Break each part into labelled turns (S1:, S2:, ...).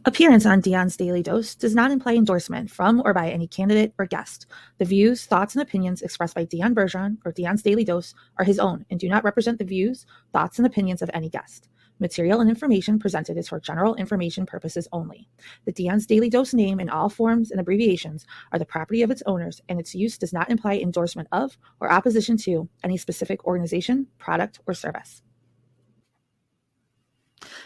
S1: Appearance on Dion's Daily Dose does not imply endorsement from or by any candidate or guest. The views, thoughts, and opinions expressed by Dion Bergeron or Dion's Daily Dose are his own and do not represent the views, thoughts, and opinions of any guest. Material and information presented is for general information purposes only. The Dion's Daily Dose name in all forms and abbreviations are the property of its owners, and its use does not imply endorsement of or opposition to any specific organization, product, or service.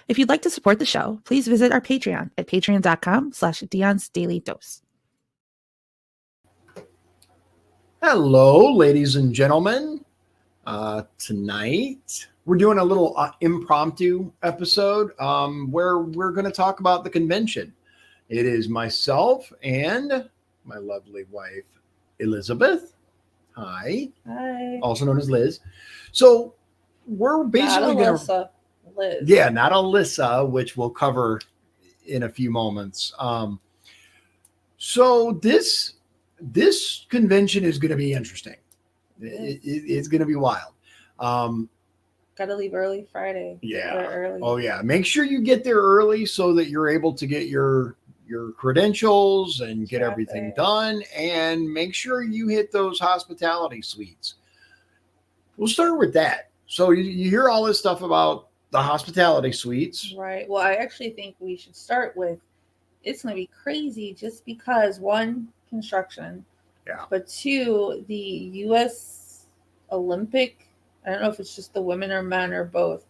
S1: If you'd like to support the show, please visit our Patreon at patreon.com/Dion's Daily Dose.
S2: Hello, ladies and gentlemen. Tonight, we're doing a little impromptu episode where we're going to talk about the convention. It is myself and my lovely wife, Elizabeth. Hi.
S3: Hi.
S2: Also known as Liz. So we're basically going to...
S3: Liz.
S2: Yeah, not Alyssa, which we'll cover in a few moments. So this convention is going to be interesting. It's going to be wild.
S3: Got to leave early Friday.
S2: Yeah.
S3: Early.
S2: Oh yeah. Make sure you get there early so that you're able to get your credentials and get everything done, and make sure you hit those hospitality suites. We'll start with that. So you hear all this stuff about the hospitality suites.
S3: Right. Well, I actually think we should start with, it's going to be crazy just because, one, construction.
S2: Yeah.
S3: But two, the U.S. Olympic, I don't know if it's just the women or men or both,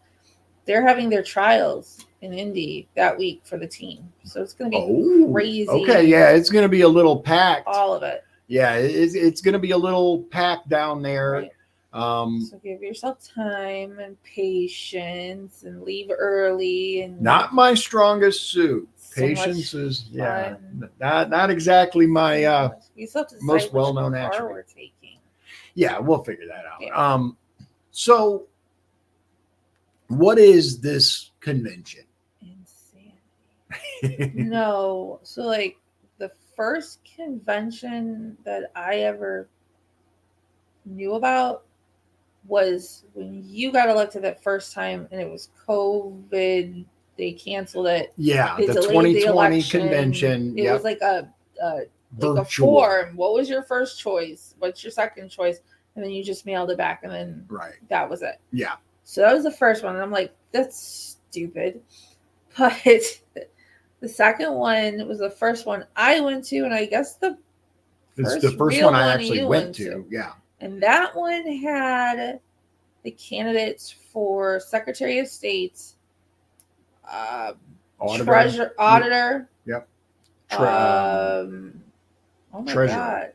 S3: they're having their trials in Indy that week for the team. So it's going to be crazy.
S2: Okay. Yeah. It's going to be a little packed.
S3: All of it.
S2: Yeah. It's going to be a little packed down there.
S3: Right. So give yourself time and patience and leave early. And
S2: not my strongest suit.
S3: So
S2: Patience is not exactly my most well-known attribute.
S3: We're taking.
S2: Yeah, we'll figure that out.
S3: Yeah.
S2: So what is this convention?
S3: Insanity. No. So like the first convention that I ever knew about was when you got elected that first time, and it was COVID. They canceled it.
S2: Yeah,
S3: they
S2: the
S3: delayed
S2: 2020 convention.
S3: It was like a form. What was your first choice? What's your second choice? And then you just mailed it back, and then that was it.
S2: Yeah.
S3: So that was the first one, and I'm like, that's stupid. But the second one was the first one I went to, and I guess
S2: it's the first one I actually went to. Yeah.
S3: And that one had the candidates for Secretary of State, auditor.
S2: Yep.
S3: Oh my
S2: Treasurer.
S3: God.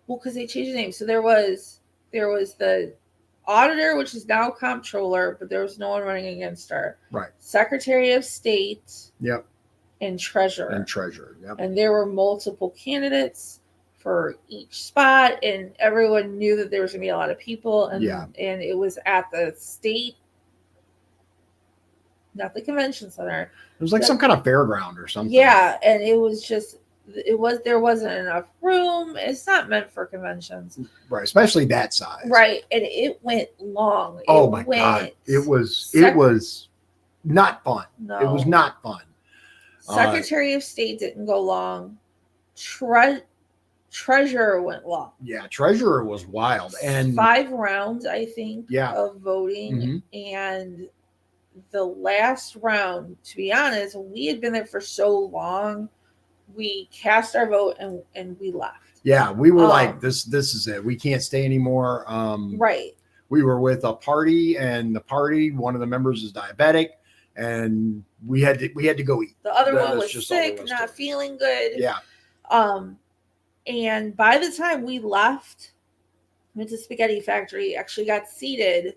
S3: Well, because they changed the name. So there was the auditor, which is now comptroller, but there was no one running against her.
S2: Right.
S3: Secretary of State.
S2: Yep.
S3: And treasurer.
S2: Yep.
S3: And there were multiple candidates for each spot, and everyone knew that there was going to be a lot of people, and it was at the state, not the convention center.
S2: It was like some kind of fairground or something.
S3: Yeah, and it was just there wasn't enough room. It's not meant for conventions,
S2: right? Especially that size,
S3: right? And it went long.
S2: Oh my God, it was not fun.
S3: No.
S2: It was not fun.
S3: Secretary of State didn't go long. Treasurer went long.
S2: Yeah, treasurer was wild. And
S3: 5 rounds, I think, of voting.
S2: Mm-hmm.
S3: And the last round, to be honest, we had been there for so long, we cast our vote and we left.
S2: Yeah, we were like, this is it. We can't stay anymore.
S3: Right.
S2: We were with a party, and the party, one of the members is diabetic, and we had to go eat.
S3: The other one was sick, not feeling good.
S2: Yeah.
S3: And by the time we left, went to Spaghetti Factory, actually got seated,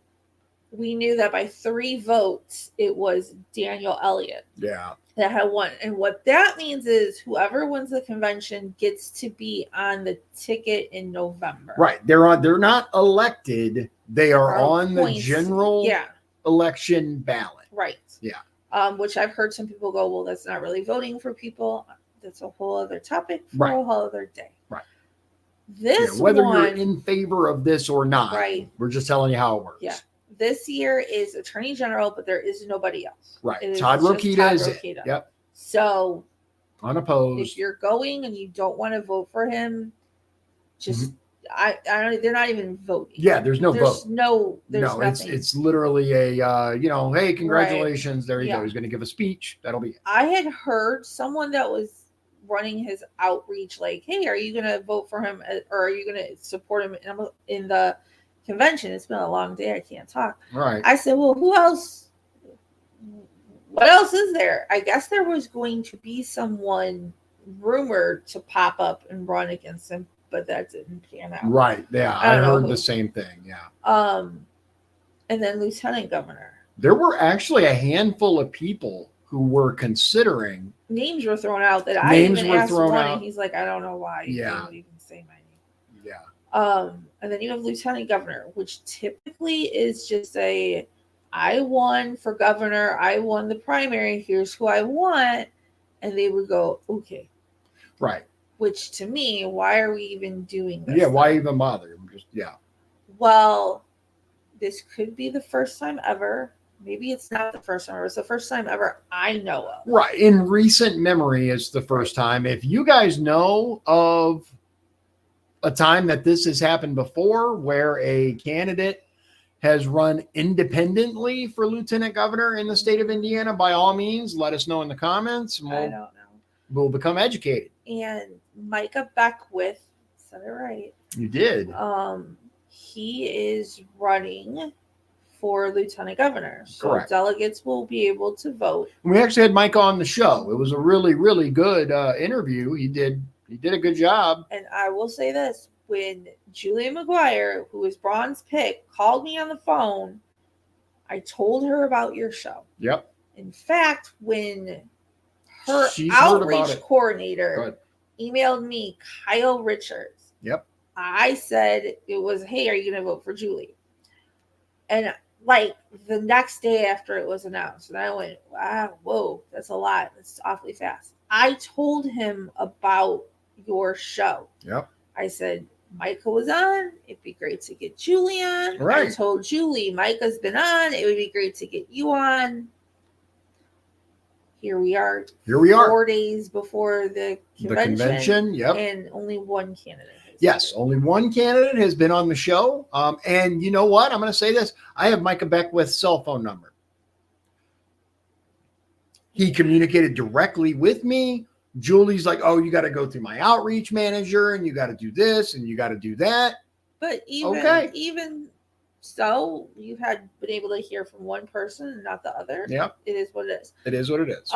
S3: we knew that by 3 votes, it was Daniel Elliott.
S2: Yeah.
S3: That had won. And what that means is whoever wins the convention gets to be on the ticket in November.
S2: Right. They're not elected. They are on the general election ballot.
S3: Right.
S2: Yeah.
S3: Which I've heard some people go, well, that's not really voting for people. That's a whole other topic for a whole other day.
S2: Right.
S3: Whether
S2: you're in favor of this or not, we're just telling you how it works.
S3: Yeah. This year is Attorney General, but there is nobody else.
S2: Right. Todd Rokita is it.
S3: Yep. So
S2: Unopposed.
S3: If you're going and you don't want to vote for him, just
S2: Mhm.
S3: I don't. They're not even voting.
S2: Yeah, there's no
S3: There's
S2: vote.
S3: there's
S2: No,
S3: nothing.
S2: it's literally a hey, congratulations. There you go.
S3: Yeah.
S2: He's going to give a speech. That'll be it.
S3: I had heard someone that was running his outreach, like, "Hey, are you going to vote for him, or are you going to support him in the convention?" It's been a long day. I can't talk.
S2: Right.
S3: I said, "Well, who else? What else is there?" I guess there was going to be someone rumored to pop up and run against him, but that didn't pan out.
S2: Right. Yeah, I heard the same thing. Yeah.
S3: And then lieutenant governor.
S2: There were actually a handful of people who were considering.
S3: Names were thrown out that
S2: Names
S3: I even
S2: were
S3: asked
S2: thrown
S3: one,
S2: out.
S3: and he's like, "I don't know why you
S2: Yeah.
S3: didn't even say my name."
S2: Yeah.
S3: And then you have lieutenant governor, which typically is just I won for governor, I won the primary, here's who I want, and they would go, okay.
S2: Right.
S3: Which to me, why are we even doing this?
S2: Yeah, why even bother? Yeah.
S3: Well, this could be the first time ever. Maybe it's not the first time ever. It's the first time ever I know of.
S2: Right. In recent memory, it's the first time. If you guys know of a time that this has happened before where a candidate has run independently for lieutenant governor in the state of Indiana, by all means, let us know in the comments. And
S3: I don't know.
S2: We'll become educated.
S3: And Micah Beckwith said it right.
S2: You did.
S3: He is running for lieutenant governor. So
S2: Correct.
S3: Delegates will be able to vote.
S2: We actually had Mike on the show. It was a really, really good interview. He did a good job.
S3: And I will say this, when Julia McGuire, who is Braun's pick, called me on the phone, I told her about your show.
S2: Yep.
S3: In fact, when her
S2: She's heard about
S3: outreach
S2: it.
S3: coordinator emailed me, Kyle Richards.
S2: Yep.
S3: I said it was, "Hey, are you going to vote for Julie?" And like the next day after it was announced, and I went, "Wow, whoa, that's a lot. That's awfully fast." I told him about your show.
S2: Yep.
S3: I said, Micah was on. It'd be great to get Julie on.
S2: Right.
S3: I told Julie, Micah's been on. It would be great to get you on. Here we are. 4 days before the convention.
S2: Yep.
S3: And only one candidate.
S2: Yes, only one candidate has been on the show. And you know what? I'm going to say this. I have Micah Beckwith's cell phone number. He communicated directly with me. Julie's like, "Oh, you got to go through my outreach manager, and you got to do this, and you got to do that."
S3: But even so, you had been able to hear from one person and not the other.
S2: Yep.
S3: It is what it is.
S2: It is what it is.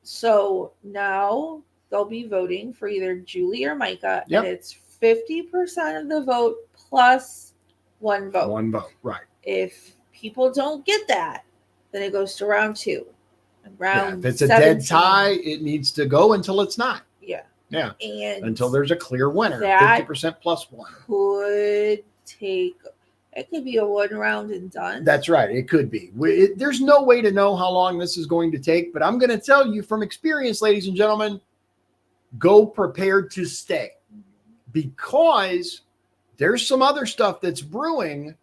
S3: So now they'll be voting for either Julie or Micah.
S2: Yep.
S3: And it's 50% of the vote plus one vote.
S2: One vote, right.
S3: If people don't get that, then it goes to round 2.
S2: If it's a dead tie, it needs to go until it's not.
S3: Yeah.
S2: Yeah.
S3: And
S2: until there's a clear winner.
S3: that
S2: 50% plus one.
S3: It could be a one round and done.
S2: That's right. It could be. There's no way to know how long this is going to take, but I'm going to tell you from experience, ladies and gentlemen, go prepared to stay, because there's some other stuff that's brewing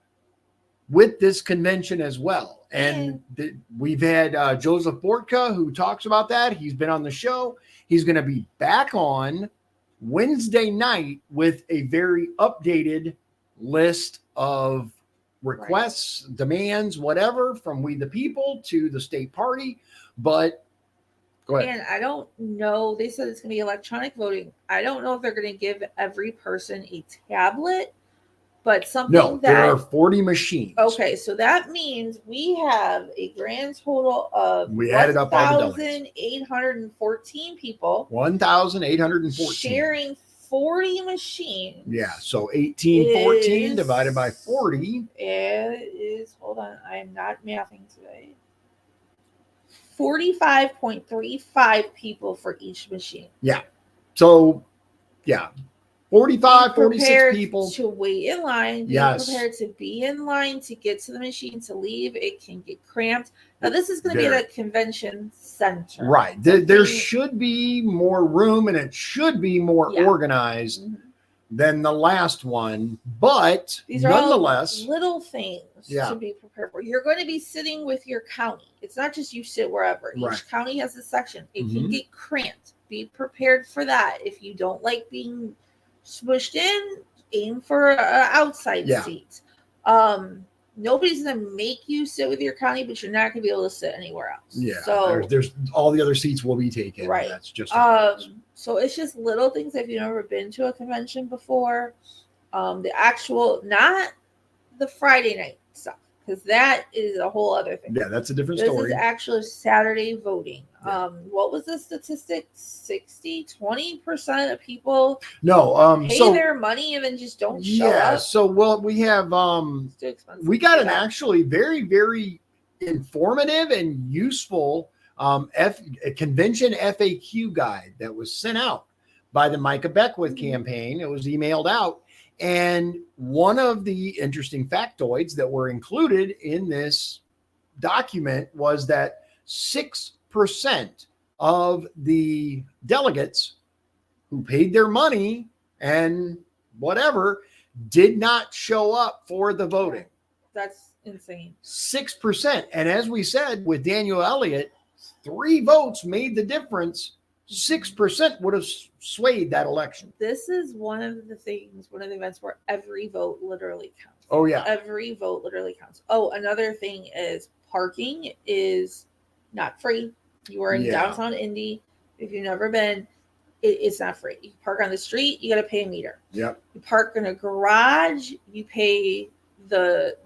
S2: with this convention as well. And we've had Joseph Bortka, who talks about that. He's been on the show. He's going to be back on Wednesday night with a very updated list of requests, demands, whatever, from We the People to the state party. But go ahead.
S3: And I don't know. They said it's going to be electronic voting. I don't know if they're going to give every person a tablet, but something
S2: there are 40 machines.
S3: Okay, so that means we have a grand total of 1,814 people.
S2: 1,814
S3: sharing 40 machines.
S2: Yeah, so 1814 divided by 40.
S3: It is, hold on, I am not mathing today. 45.35 people for each machine.
S2: Yeah. So, yeah. 45, 46 people.
S3: To wait in line. Be prepared to be in line to get to the machine, to leave. It can get cramped. Now, this is going to be at a convention center.
S2: Right. There should be more room, and it should be more organized than the last one, but
S3: these are
S2: nonetheless,
S3: all little things to be prepared for. You're going to be sitting with your county. It's not just you sit wherever.
S2: Right.
S3: Each county has a section. It can get cramped. Be prepared for that. If you don't like being smushed in, aim for an outside seat. Nobody's going to make you sit with your county, but you're not going to be able to sit anywhere else.
S2: Yeah.
S3: So
S2: there's all the other seats will be taken.
S3: Right.
S2: That's just
S3: so it's just little things. If you've never been to a convention before, the actual, not the Friday night stuff, because that is a whole other thing.
S2: Yeah, that's a different
S3: this
S2: story.
S3: This is actually Saturday voting.
S2: Yeah.
S3: What was the statistic? 20% of people
S2: pay
S3: their money and then just don't show up.
S2: Yeah, so we have
S3: It's too expensive.
S2: We got an actually very, very informative and useful convention FAQ guide that was sent out by the Micah Beckwith campaign. It was emailed out. And one of the interesting factoids that were included in this document was that 6% of the delegates who paid their money and whatever did not show up for the voting.
S3: That's insane.
S2: 6%. And as we said with Daniel Elliott, 3 votes made the difference. 6% would have swayed that election.
S3: This is one of the events where every vote literally counts.
S2: Oh, yeah.
S3: Every vote literally counts. Oh, another thing is parking is not free. You are in downtown Indy. If you've never been, it's not free. You park on the street, you got to pay a meter.
S2: Yep.
S3: You park in a garage, you pay the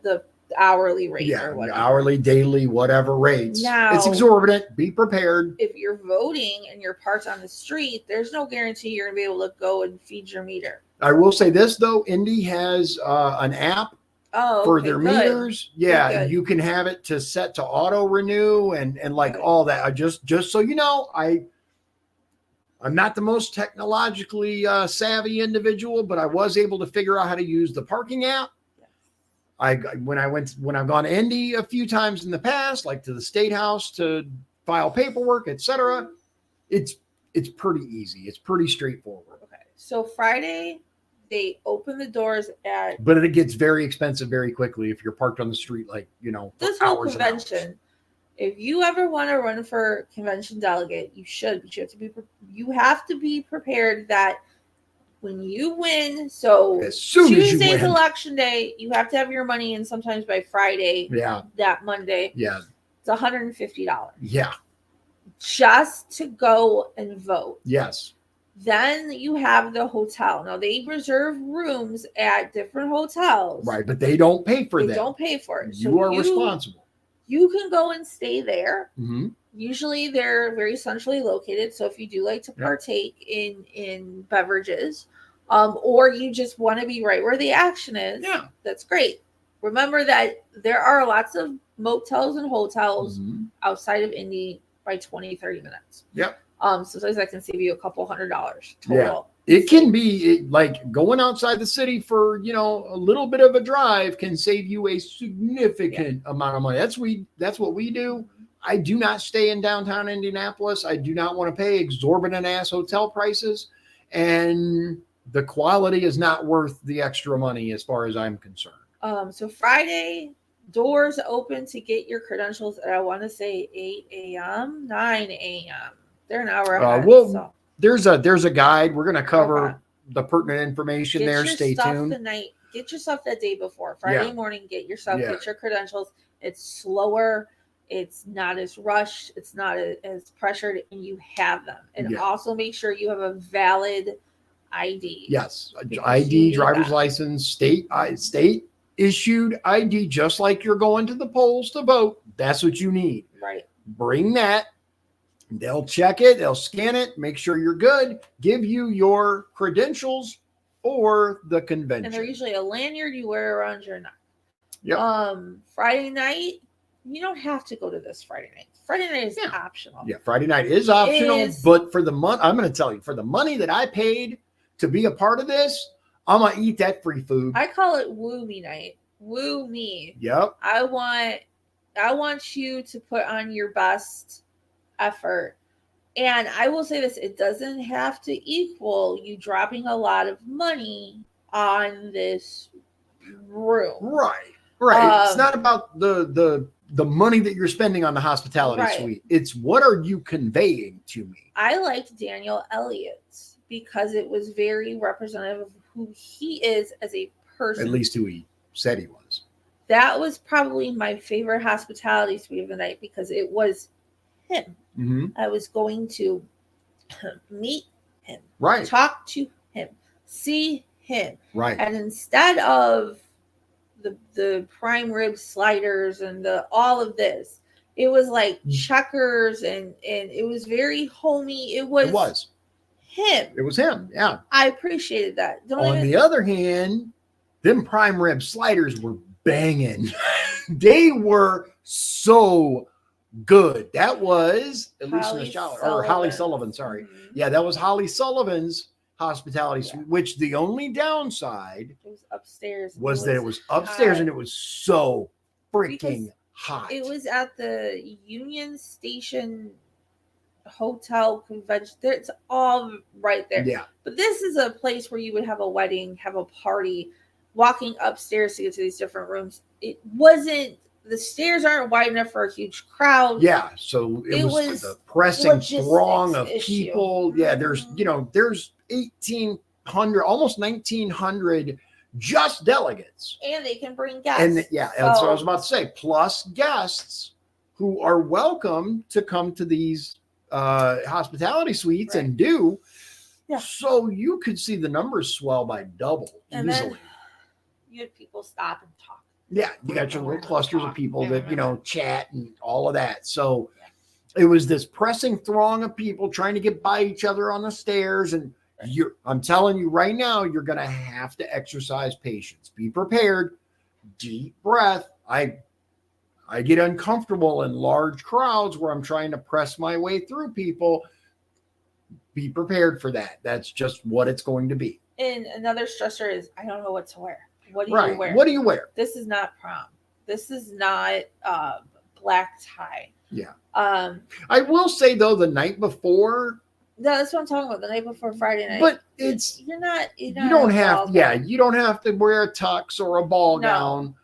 S3: hourly rate or whatever.
S2: Hourly, daily, whatever rates.
S3: Now,
S2: it's exorbitant. Be prepared.
S3: If you're voting and you're parked on the street, there's no guarantee you're going to be able to go and feed your meter.
S2: I will say this, though. Indy has an app for their meters. Yeah, you can have it to set to auto renew and like all that. Just so you know, I'm not the most technologically savvy individual, but I was able to figure out how to use the parking app. When I've gone to Indy a few times in the past, like to the State House to file paperwork, etc., it's pretty easy. It's pretty straightforward.
S3: Okay, so Friday they open the doors
S2: but it gets very expensive very quickly if you're parked on the street, like
S3: this whole convention. If you ever want to run for convention delegate, you should. But you have to be prepared that when you win, so
S2: as soon
S3: Tuesday's
S2: as you win,
S3: election day, you have to have your money in sometimes by Friday.
S2: Yeah.
S3: That Monday.
S2: Yeah.
S3: It's $150.
S2: Yeah.
S3: Just to go and vote.
S2: Yes.
S3: Then you have the hotel. Now they reserve rooms at different hotels.
S2: Right, but they don't pay for them.
S3: They don't pay for it.
S2: You are responsible.
S3: You can go and stay there.
S2: Mm-hmm.
S3: Usually they're very centrally located. So if you do like to partake in beverages, or you just want to be right where the action is, that's great. Remember that there are lots of motels and hotels outside of Indy by 20-30 minutes.
S2: Yep.
S3: Sometimes that can save you a couple $100 total.
S2: Yeah. It can be like going outside the city for, a little bit of a drive can save you a significant amount of money. That's what we do. I do not stay in downtown Indianapolis. I do not want to pay exorbitant ass hotel prices, and the quality is not worth the extra money as far as I'm concerned.
S3: So Friday, doors open to get your credentials at, I want to say 8 a.m., 9 a.m. They're an hour ahead.
S2: There's a guide. We're going to cover the pertinent information there. Stay tuned.
S3: Get your stuff that day before. Friday morning, get your stuff, get your credentials. It's slower. It's not as rushed. It's not as pressured, and you have them. And also make sure you have a valid ID.
S2: Yes, ID, driver's license, state issued ID, just like you're going to the polls to vote. That's what you need.
S3: Right.
S2: Bring that. They'll check it. They'll scan it. Make sure you're good. Give you your credentials for the convention.
S3: And they're usually a lanyard you wear around your neck.
S2: Yep.
S3: Friday night, you don't have to go to this Friday night. Friday night is optional.
S2: Yeah, Friday night is optional, but for the month, I'm going to tell you, for the money that I paid to be a part of this, I'm going to eat that free food.
S3: I call it woo me night. Woo me.
S2: Yep.
S3: I want you to put on your best effort. And I will say this, it doesn't have to equal you dropping a lot of money on this room.
S2: Right. It's not about the money that you're spending on the hospitality suite. It's what are you conveying to me?
S3: I liked Daniel Elliott's because it was very representative of who he is as a person.
S2: At least who he said he was.
S3: That was probably my favorite hospitality suite of the night because it was him.
S2: Mm-hmm.
S3: I was going to meet him,
S2: right?
S3: Talk to him, see him,
S2: right?
S3: And instead of the prime rib sliders and all of this, it was like checkers and it was very homey. It was him.
S2: It was him. Yeah,
S3: I appreciated that.
S2: On the other hand, them prime rib sliders were banging. They were so good. That was at least in the shower, or Holly Sullivan. Sorry. Mm-hmm. Yeah, that was Holly Sullivan's hospitality suite, which the only downside
S3: it was upstairs
S2: was that it was upstairs and it was so freaking hot.
S3: It was at the Union Station Hotel Convention. It's all right there.
S2: Yeah.
S3: But this is a place where you would have a wedding, have a party, walking upstairs to get to these different rooms. It wasn't, the stairs aren't wide enough for a huge crowd.
S2: Yeah. So it was the pressing throng of people. Yeah. There's 1,800, almost 1,900 just delegates.
S3: And they can bring guests.
S2: And that's what I was about to say. Plus guests who are welcome to come to these hospitality suites and do. Yeah. So you could see the numbers swell by double and easily.
S3: Then you had people stop and talk.
S2: Yeah, you got your little clusters of people that, chat and all of that. So it was this pressing throng of people trying to get by each other on the stairs. And I'm telling you right now, you're going to have to exercise patience. Be prepared. Deep breath. I get uncomfortable in large crowds where I'm trying to press my way through people. Be prepared for that. That's just what it's going to be.
S3: And another stressor is I don't know what to wear. What do you wear?
S2: What do you wear?
S3: This is not prom. This is not black tie.
S2: Yeah. I will say though, the night before.
S3: No, that's what I'm talking about. The night before Friday night.
S2: But it's
S3: you
S2: don't have you don't have to wear a tux or a ball gown.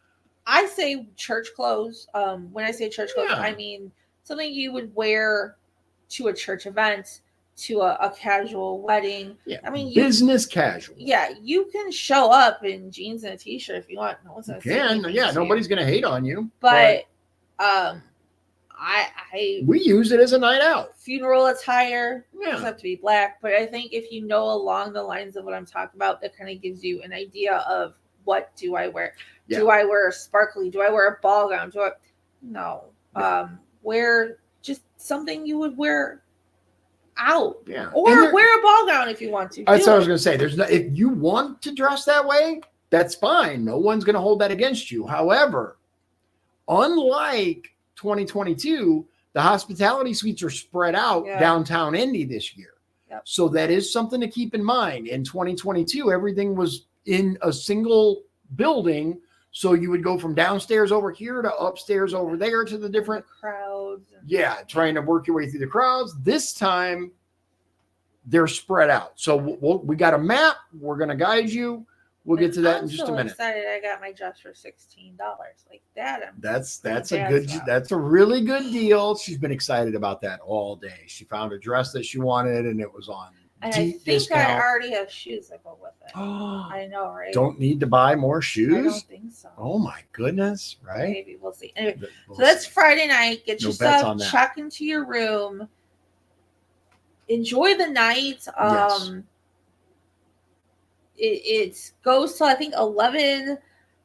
S3: I say church clothes. When I say church clothes, I mean something you would wear to a church event, to a casual wedding.
S2: Yeah. I mean business casual.
S3: Yeah, you can show up in jeans and a t-shirt if you want. No one's gonna say anything to
S2: nobody's gonna hate on you.
S3: But
S2: we use it as a night out.
S3: Funeral attire doesn't have to be black, but I think if you know along the lines of what I'm talking about, that kind of gives you an idea of what do I wear. Yeah. Do I wear a sparkly? Do I wear a ball gown? No. Yeah. Wear just something you would wear out.
S2: Yeah.
S3: Or wear a ball gown if you want to.
S2: That's what I was going to say. If you want to dress that way, that's fine. No one's going to hold that against you. However, unlike 2022, the hospitality suites are spread out downtown Indy this year. Yep. So that is something to keep in mind. In 2022, everything was in a single building. So you would go from downstairs over here to upstairs over there to the different
S3: crowds.
S2: Yeah, trying to work your way through the crowds. This time, they're spread out. So we got a map. We're going to guide you. We'll get to that in just a minute.
S3: I'm excited. I got my dress for $16. Like that.
S2: That's a really good deal. She's been excited about that all day. She found a dress that she wanted and it was on deep discount.
S3: I already have shoes that go with it. I know, right?
S2: Don't need to buy more shoes?
S3: I don't think so.
S2: Oh my goodness, right?
S3: Maybe we'll see. Anyway, so that's Friday night. Get your stuff, check into your room. Enjoy the night. It goes till I think 11.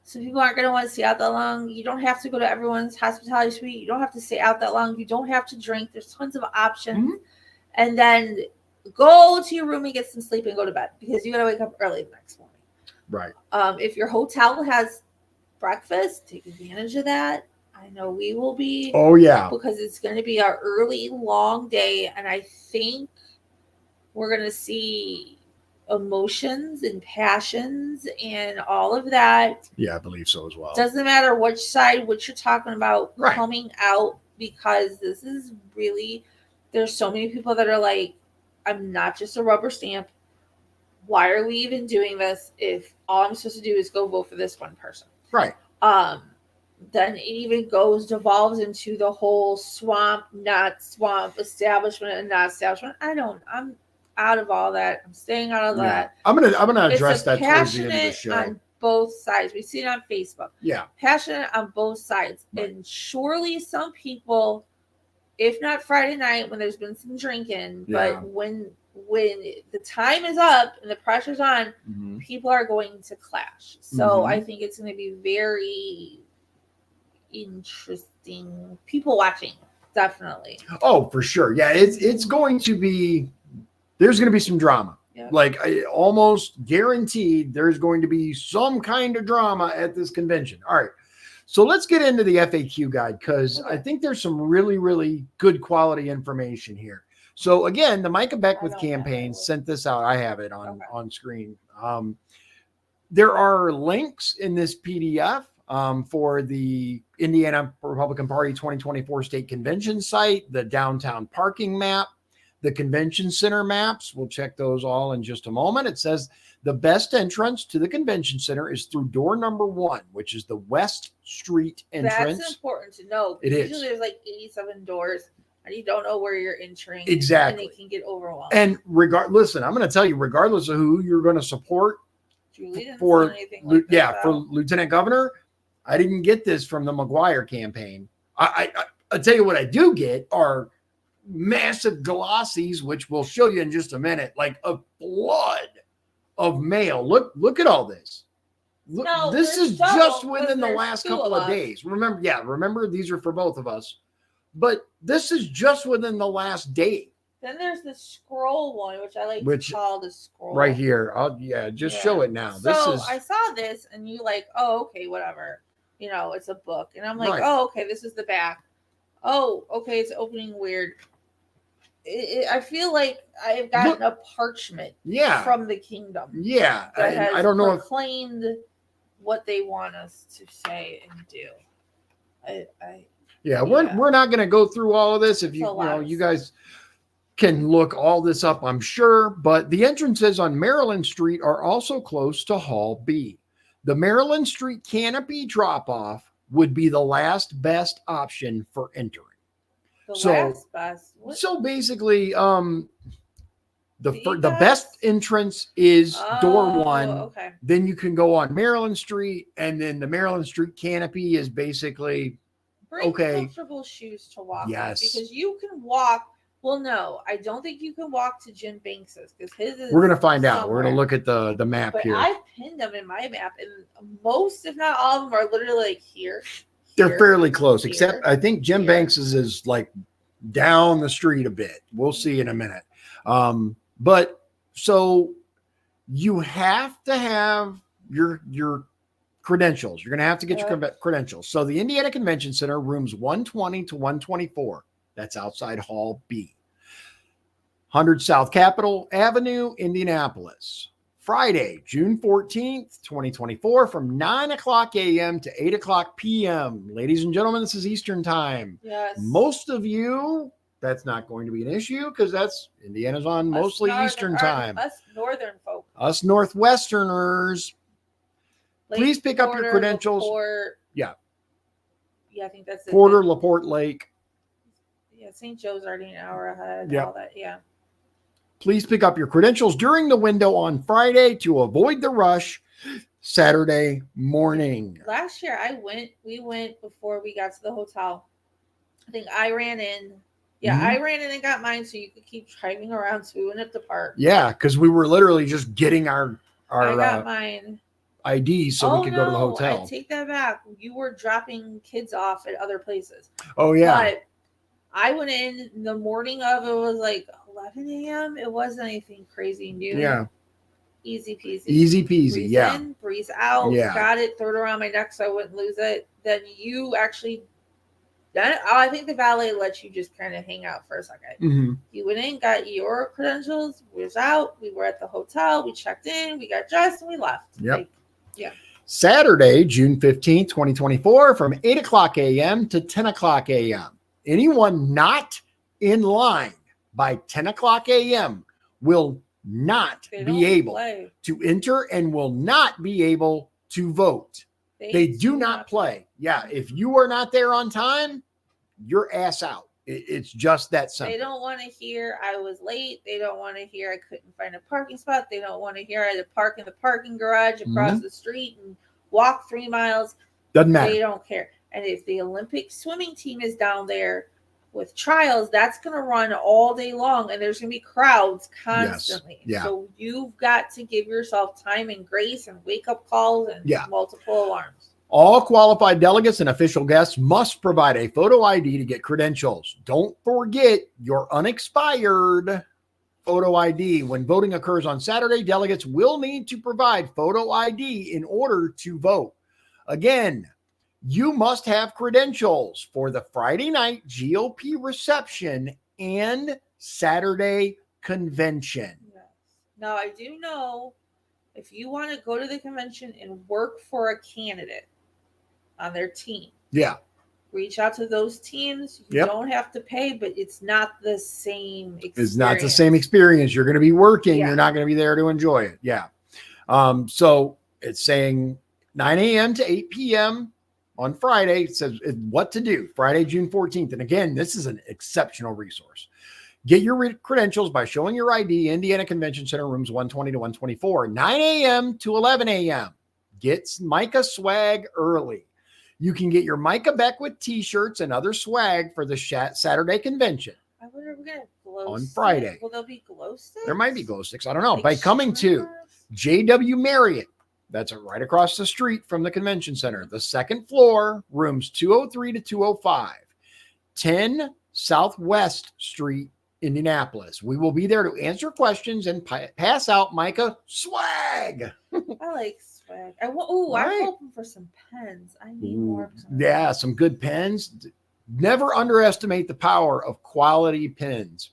S3: So people aren't going to want to stay out that long. You don't have to go to everyone's hospitality suite. You don't have to stay out that long. You don't have to drink. There's tons of options. Mm-hmm. And then go to your room and get some sleep and go to bed because you got to wake up early the next morning.
S2: Right.
S3: If your hotel has breakfast, take advantage of that. I know we will be.
S2: Oh, yeah.
S3: Because it's going to be our early, long day. And I think we're going to see emotions and passions and all of that.
S2: Yeah, I believe so as well.
S3: Doesn't matter which side, what you're talking about coming out, because this is really there's so many people that are like, I'm not just a rubber stamp. Why are we even doing this if all I'm supposed to do is go vote for this one person?
S2: Right.
S3: Then it even devolves into the whole swamp, not swamp, establishment and not establishment. I'm out of all that. I'm staying out of that.
S2: I'm gonna address that towards the end of the
S3: Passionate
S2: show.
S3: on both sides. We see it on Facebook.
S2: Yeah.
S3: Passionate on both sides.
S2: Right.
S3: And surely some people, if not Friday night when there's been some drinking, but when the time is up and the pressure's on, people are going to clash. So I think it's going to be very interesting. People watching, definitely.
S2: Oh, for sure. Yeah, it's going to be. There's going to be some drama.
S3: Yeah.
S2: Like I almost guaranteed, there's going to be some kind of drama at this convention. All right. So let's get into the FAQ guide because I think there's some really, really good quality information here. So again, the Micah Beckwith campaign sent this out. I have it on screen. There are links in this PDF for the Indiana Republican Party 2024 state convention site, the downtown parking map, the convention center maps. We'll check those all in just a moment. It says the best entrance to the convention center is through door number 1, which is the West Street entrance.
S3: That's important to know.
S2: It is.
S3: Usually there's like 87 doors and you don't know where you're entering.
S2: Exactly.
S3: And it can get overwhelmed.
S2: And listen, I'm going to tell you, regardless of who you're going to support for lieutenant governor, I didn't get this from the McGuire campaign. I'll tell you what I do get are massive glossies, which we'll show you in just a minute, like a flood of mail. Look at all this. Look, this is just within the last couple of days. Remember these are for both of us, but this is just within the last day.
S3: Then there's the scroll one, which I like to call the scroll.
S2: Right here. Show it now.
S3: So I saw this and you like, oh, okay, whatever. You know, it's a book. And I'm like, oh, okay, this is the back. Oh, okay, it's opening weird. I feel like I've gotten a parchment from the kingdom.
S2: Yeah.
S3: I don't know proclaimed what they want us to say and do.
S2: We're not going to go through all of this. If you guys can look all this up, I'm sure. But the entrances on Maryland Street are also close to Hall B. The Maryland Street canopy drop-off would be the last best option for entering. So basically, the best entrance is door 1.
S3: Okay.
S2: Then you can go on Maryland Street, and then the Maryland Street canopy is basically
S3: bring comfortable shoes to walk.
S2: Yes,
S3: because you can walk. Well, no, I don't think you can walk to Jim Banks's because his is.
S2: We're gonna find out. We're gonna look at the map here.
S3: I pinned them in my map, and most, if not all of them, are literally like here.
S2: They're fairly close, except I think Jim Banks's is like down the street a bit. We'll see in a minute. But so you have to have your credentials. You're going to have to get your credentials. So the Indiana Convention Center, rooms 120 to 124. That's outside Hall B. 100 South Capitol Avenue, Indianapolis. Friday, June 14th, 2024, from 9 o'clock a.m. to 8 o'clock p.m. Ladies and gentlemen, this is Eastern Time.
S3: Yes.
S2: Most of you, that's not going to be an issue because Indiana's on mostly Eastern Time.
S3: Us northern folk.
S2: Us Northwesterners. Please pick up your credentials.
S3: Yeah, I think that's it.
S2: Porter, LaPorte Lake.
S3: Yeah, St. Joe's already an hour ahead.
S2: Yep.
S3: All that, yeah.
S2: Please pick up your credentials during the window on Friday to avoid the rush Saturday morning.
S3: Last year we went before we got to the hotel. I think I ran in. Yeah, I ran in and got mine so you could keep driving around. So we went up to park.
S2: Yeah, because we were literally just getting our
S3: I got mine.
S2: ID so we could go to the hotel.
S3: I take that back. You were dropping kids off at other places.
S2: Oh, yeah.
S3: But I went in the morning of it was like 11 a.m. It wasn't anything crazy new.
S2: Yeah.
S3: Easy peasy.
S2: Easy peasy.
S3: Breeze
S2: yeah.
S3: In, breeze out.
S2: Yeah.
S3: Got it. Throw it around my neck so I wouldn't lose it. Then you actually. I think the valet let you just kind of hang out for a second.
S2: Mm-hmm.
S3: You went in, got your credentials, was out. We were at the hotel. We checked in. We got dressed and we left.
S2: Yep.
S3: Yeah.
S2: Saturday, June 15th, 2024, from 8 o'clock a.m. to 10 o'clock a.m. Anyone not in line by 10 o'clock a.m. will not be able to enter and will not be able to vote. They do not play. Yeah, if you are not there on time, you're ass out. It's just that simple.
S3: They don't want to hear I was late. They don't want to hear I couldn't find a parking spot. They don't want to hear I had to park in the parking garage across the street and walk 3 miles.
S2: Doesn't matter.
S3: They don't care. And if the Olympic swimming team is down there with trials, that's going to run all day long, and there's going to be crowds constantly.
S2: Yes. Yeah.
S3: So you've got to give yourself time and grace and wake-up calls and multiple alarms.
S2: All qualified delegates and official guests must provide a photo ID to get credentials. Don't forget your unexpired photo ID. When voting occurs on Saturday, delegates will need to provide photo ID in order to vote. Again, you must have credentials for the Friday night GOP reception and Saturday convention.
S3: Yes. Now, I do know if you want to go to the convention and work for a candidate on their team, reach out to those teams. You don't have to pay, but it's not the same experience.
S2: It's not the same experience. You're going to be working. You're not going to be there to enjoy it. Yeah. So it's saying 9 a.m. to 8 p.m. on Friday. It says what to do Friday, June 14th. And again, this is an exceptional resource. Get your credentials by showing your ID, Indiana Convention Center, rooms 120 to 124, 9 a.m. to 11 a.m. Get Micah swag early. You can get your Micah Beckwith t-shirts and other swag for the Saturday convention.
S3: I wonder if we're going to glow
S2: on
S3: sticks.
S2: Friday.
S3: Will there be glow sticks?
S2: There might be glow sticks. I don't know. By coming to JW Marriott, that's right across the street from the convention center, the second floor, rooms 203 to 205, 10 Southwest Street, Indianapolis. We will be there to answer questions and pass out Micah swag.
S3: I like swag. I'm hoping for some pens. I need more pens.
S2: Yeah, some good pens. Never underestimate the power of quality pens.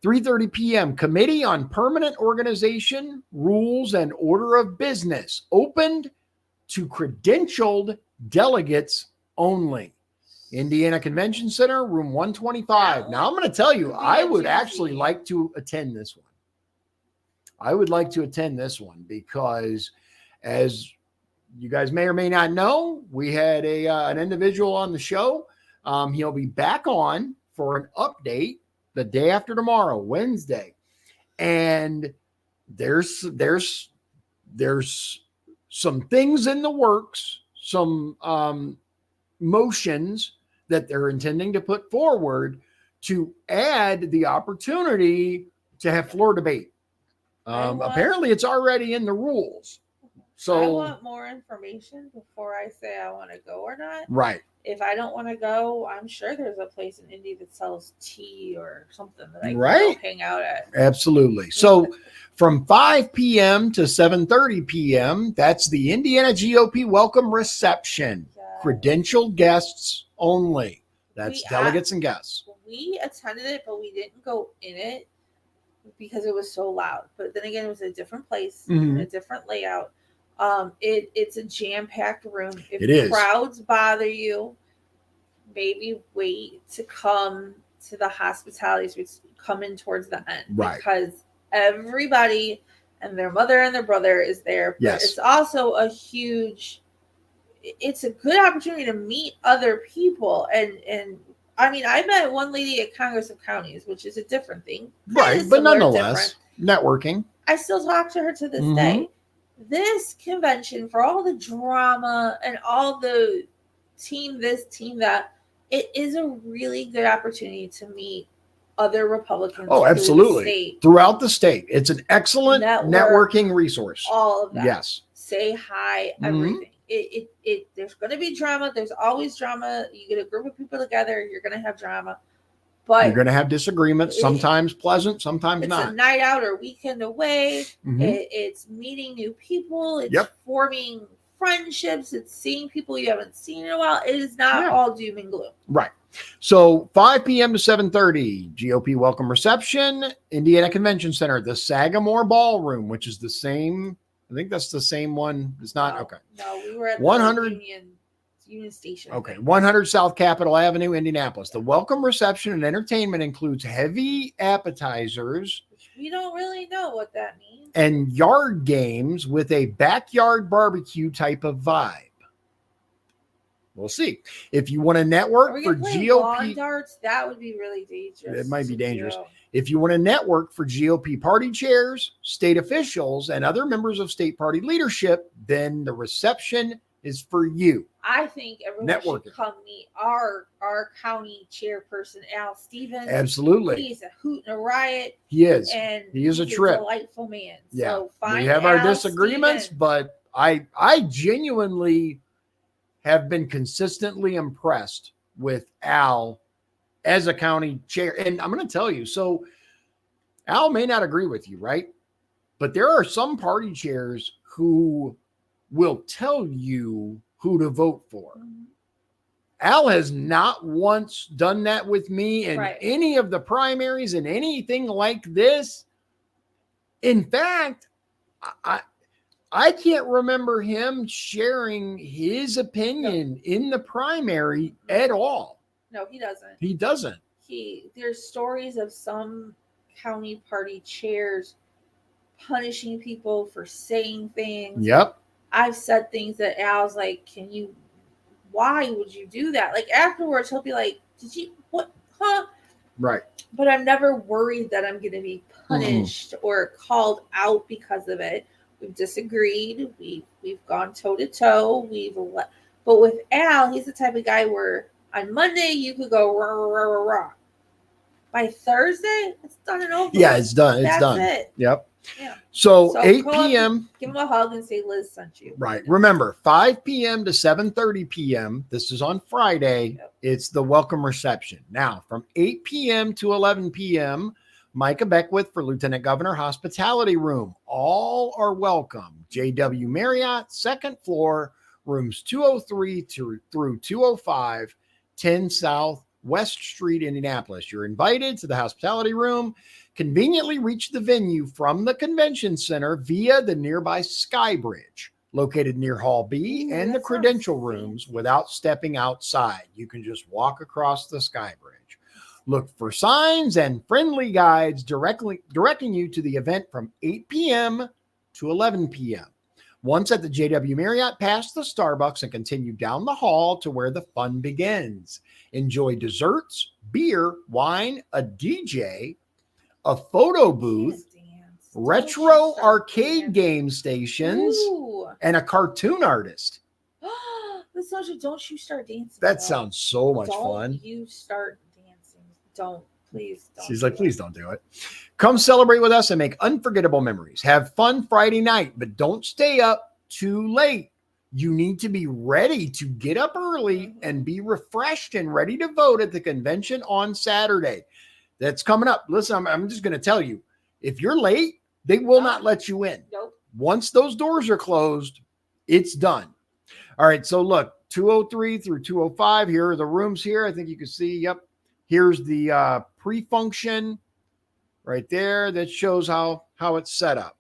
S2: 3:30 p.m. Committee on Permanent Organization, Rules, and Order of Business opened to credentialed delegates only. Indiana Convention Center, room 125. Now, I'm going to tell you, I would actually like to attend this one. I would like to attend this one because, as you guys may or may not know, we had an individual on the show. He'll be back on for an update the day after tomorrow, Wednesday. And there's some things in the works, some motions that they're intending to put forward to add the opportunity to have floor debate. Apparently it's already in the rules. So
S3: I want more information before I say I want to go or not.
S2: Right.
S3: If I don't want to go, I'm sure there's a place in Indy that sells tea or something that I can go hang out at.
S2: Absolutely. So from 5 p.m. to 7:30 p.m., that's the Indiana GOP welcome reception. Credentialed guests only. That's delegates and guests.
S3: We attended it, but we didn't go in it because it was so loud. But then again, it was a different place, a different layout. It's a jam-packed room. If crowds bother you, maybe wait to come to the hospitalities, which come in towards the end.
S2: Right.
S3: Because everybody and their mother and their brother is there. But
S2: yes.
S3: It's also it's a good opportunity to meet other people. And I mean, I met one lady at Congress of Counties, which is a different thing.
S2: Right. But nonetheless, networking.
S3: I still talk to her to this day. This convention, for all the drama and all the team this, team that, it is a really good opportunity to meet other Republicans.
S2: Oh, absolutely. Throughout the state. It's an excellent networking resource.
S3: All of that.
S2: Yes.
S3: Say hi, everything. There's going to be drama. There's always drama. You get a group of people together, you're going to have drama. But
S2: you're going to have disagreements, sometimes pleasant, sometimes not.
S3: It's a night out or weekend away. It's meeting new people. It's forming friendships. It's seeing people you haven't seen in a while. It is not all doom and gloom.
S2: Right. So 5 p.m. to 7:30, GOP welcome reception, Indiana Convention Center, the Sagamore Ballroom, which is the same. I think that's the same one. It's not. Okay.
S3: No, we were at
S2: 100.
S3: Union Union Station.
S2: Okay, 100 South Capitol Avenue, Indianapolis. The welcome reception and entertainment includes heavy appetizers.
S3: We don't really know what that means.
S2: And yard games with a backyard barbecue type of vibe. We'll see. If you want to network for GOP
S3: darts, that would be really dangerous.
S2: It might be dangerous. If you want to network for GOP party chairs, state officials, and other members of state party leadership, then the reception is for you.
S3: I think everyone should come meet our county chairperson, Al Stevens.
S2: Absolutely.
S3: He's a hoot and a riot.
S2: He is.
S3: And
S2: he is a trip.
S3: Delightful man.
S2: Yeah.
S3: So
S2: we have our disagreements, but I genuinely have been consistently impressed with Al as a county chair. And I'm going to tell you, so Al may not agree with you, right? But there are some party chairs who will tell you who to vote for. Mm-hmm. Al has not once done that with me in any of the primaries and anything like this. In fact, I can't remember him sharing his opinion in the primary at all.
S3: No, he doesn't.
S2: He doesn't.
S3: There's stories of some county party chairs punishing people for saying things.
S2: Yep.
S3: I've said things that Al's like, why would you do that? Like afterwards, he'll be like, did you, what, huh?
S2: Right.
S3: But I'm never worried that I'm going to be punished or called out because of it. We've disagreed. We've gone toe to toe. But with Al, he's the type of guy where on Monday you could go rah, rah, rah, rah. By Thursday, it's done and over.
S2: Yeah, it's done. It's
S3: That's
S2: done.
S3: It.
S2: Yep.
S3: Yeah.
S2: So 8 p.m.
S3: Give him a hug and say Liz sent you.
S2: Right. Remember, 5 p.m. to 7:30 p.m. This is on Friday. Yep. It's the welcome reception. Now, from 8 p.m. to 11 p.m., Micah Beckwith for Lieutenant Governor Hospitality Room. All are welcome. JW Marriott, second floor, rooms 203 through 205, 10 South West Street, Indianapolis. You're invited to the hospitality room. Conveniently reach the venue from the convention center via the nearby Sky Bridge, located near Hall B and the credential rooms without stepping outside. You can just walk across the Sky Bridge. Look for signs and friendly guides directing you to the event from 8 p.m. to 11 p.m. Once at the JW Marriott, past the Starbucks and continue down the hall to where the fun begins. Enjoy desserts, beer, wine, a DJ, a photo booth, retro arcade game stations, and a cartoon artist.
S3: Don't you start dancing.
S2: That sounds so much fun.
S3: Don't you start dancing. Please don't.
S2: She's like, please don't do it. Come celebrate with us and make unforgettable memories. Have fun Friday night, but don't stay up too late. You need to be ready to get up early and be refreshed and ready to vote at the convention on Saturday. That's coming up. Listen, I'm just going to tell you, if you're late, they will not let you in.
S3: Nope.
S2: Once those doors are closed, it's done. All right. So look, 203 through 205. Here are the rooms here. I think you can see. Yep. Here's the pre-function right there that shows how it's set up.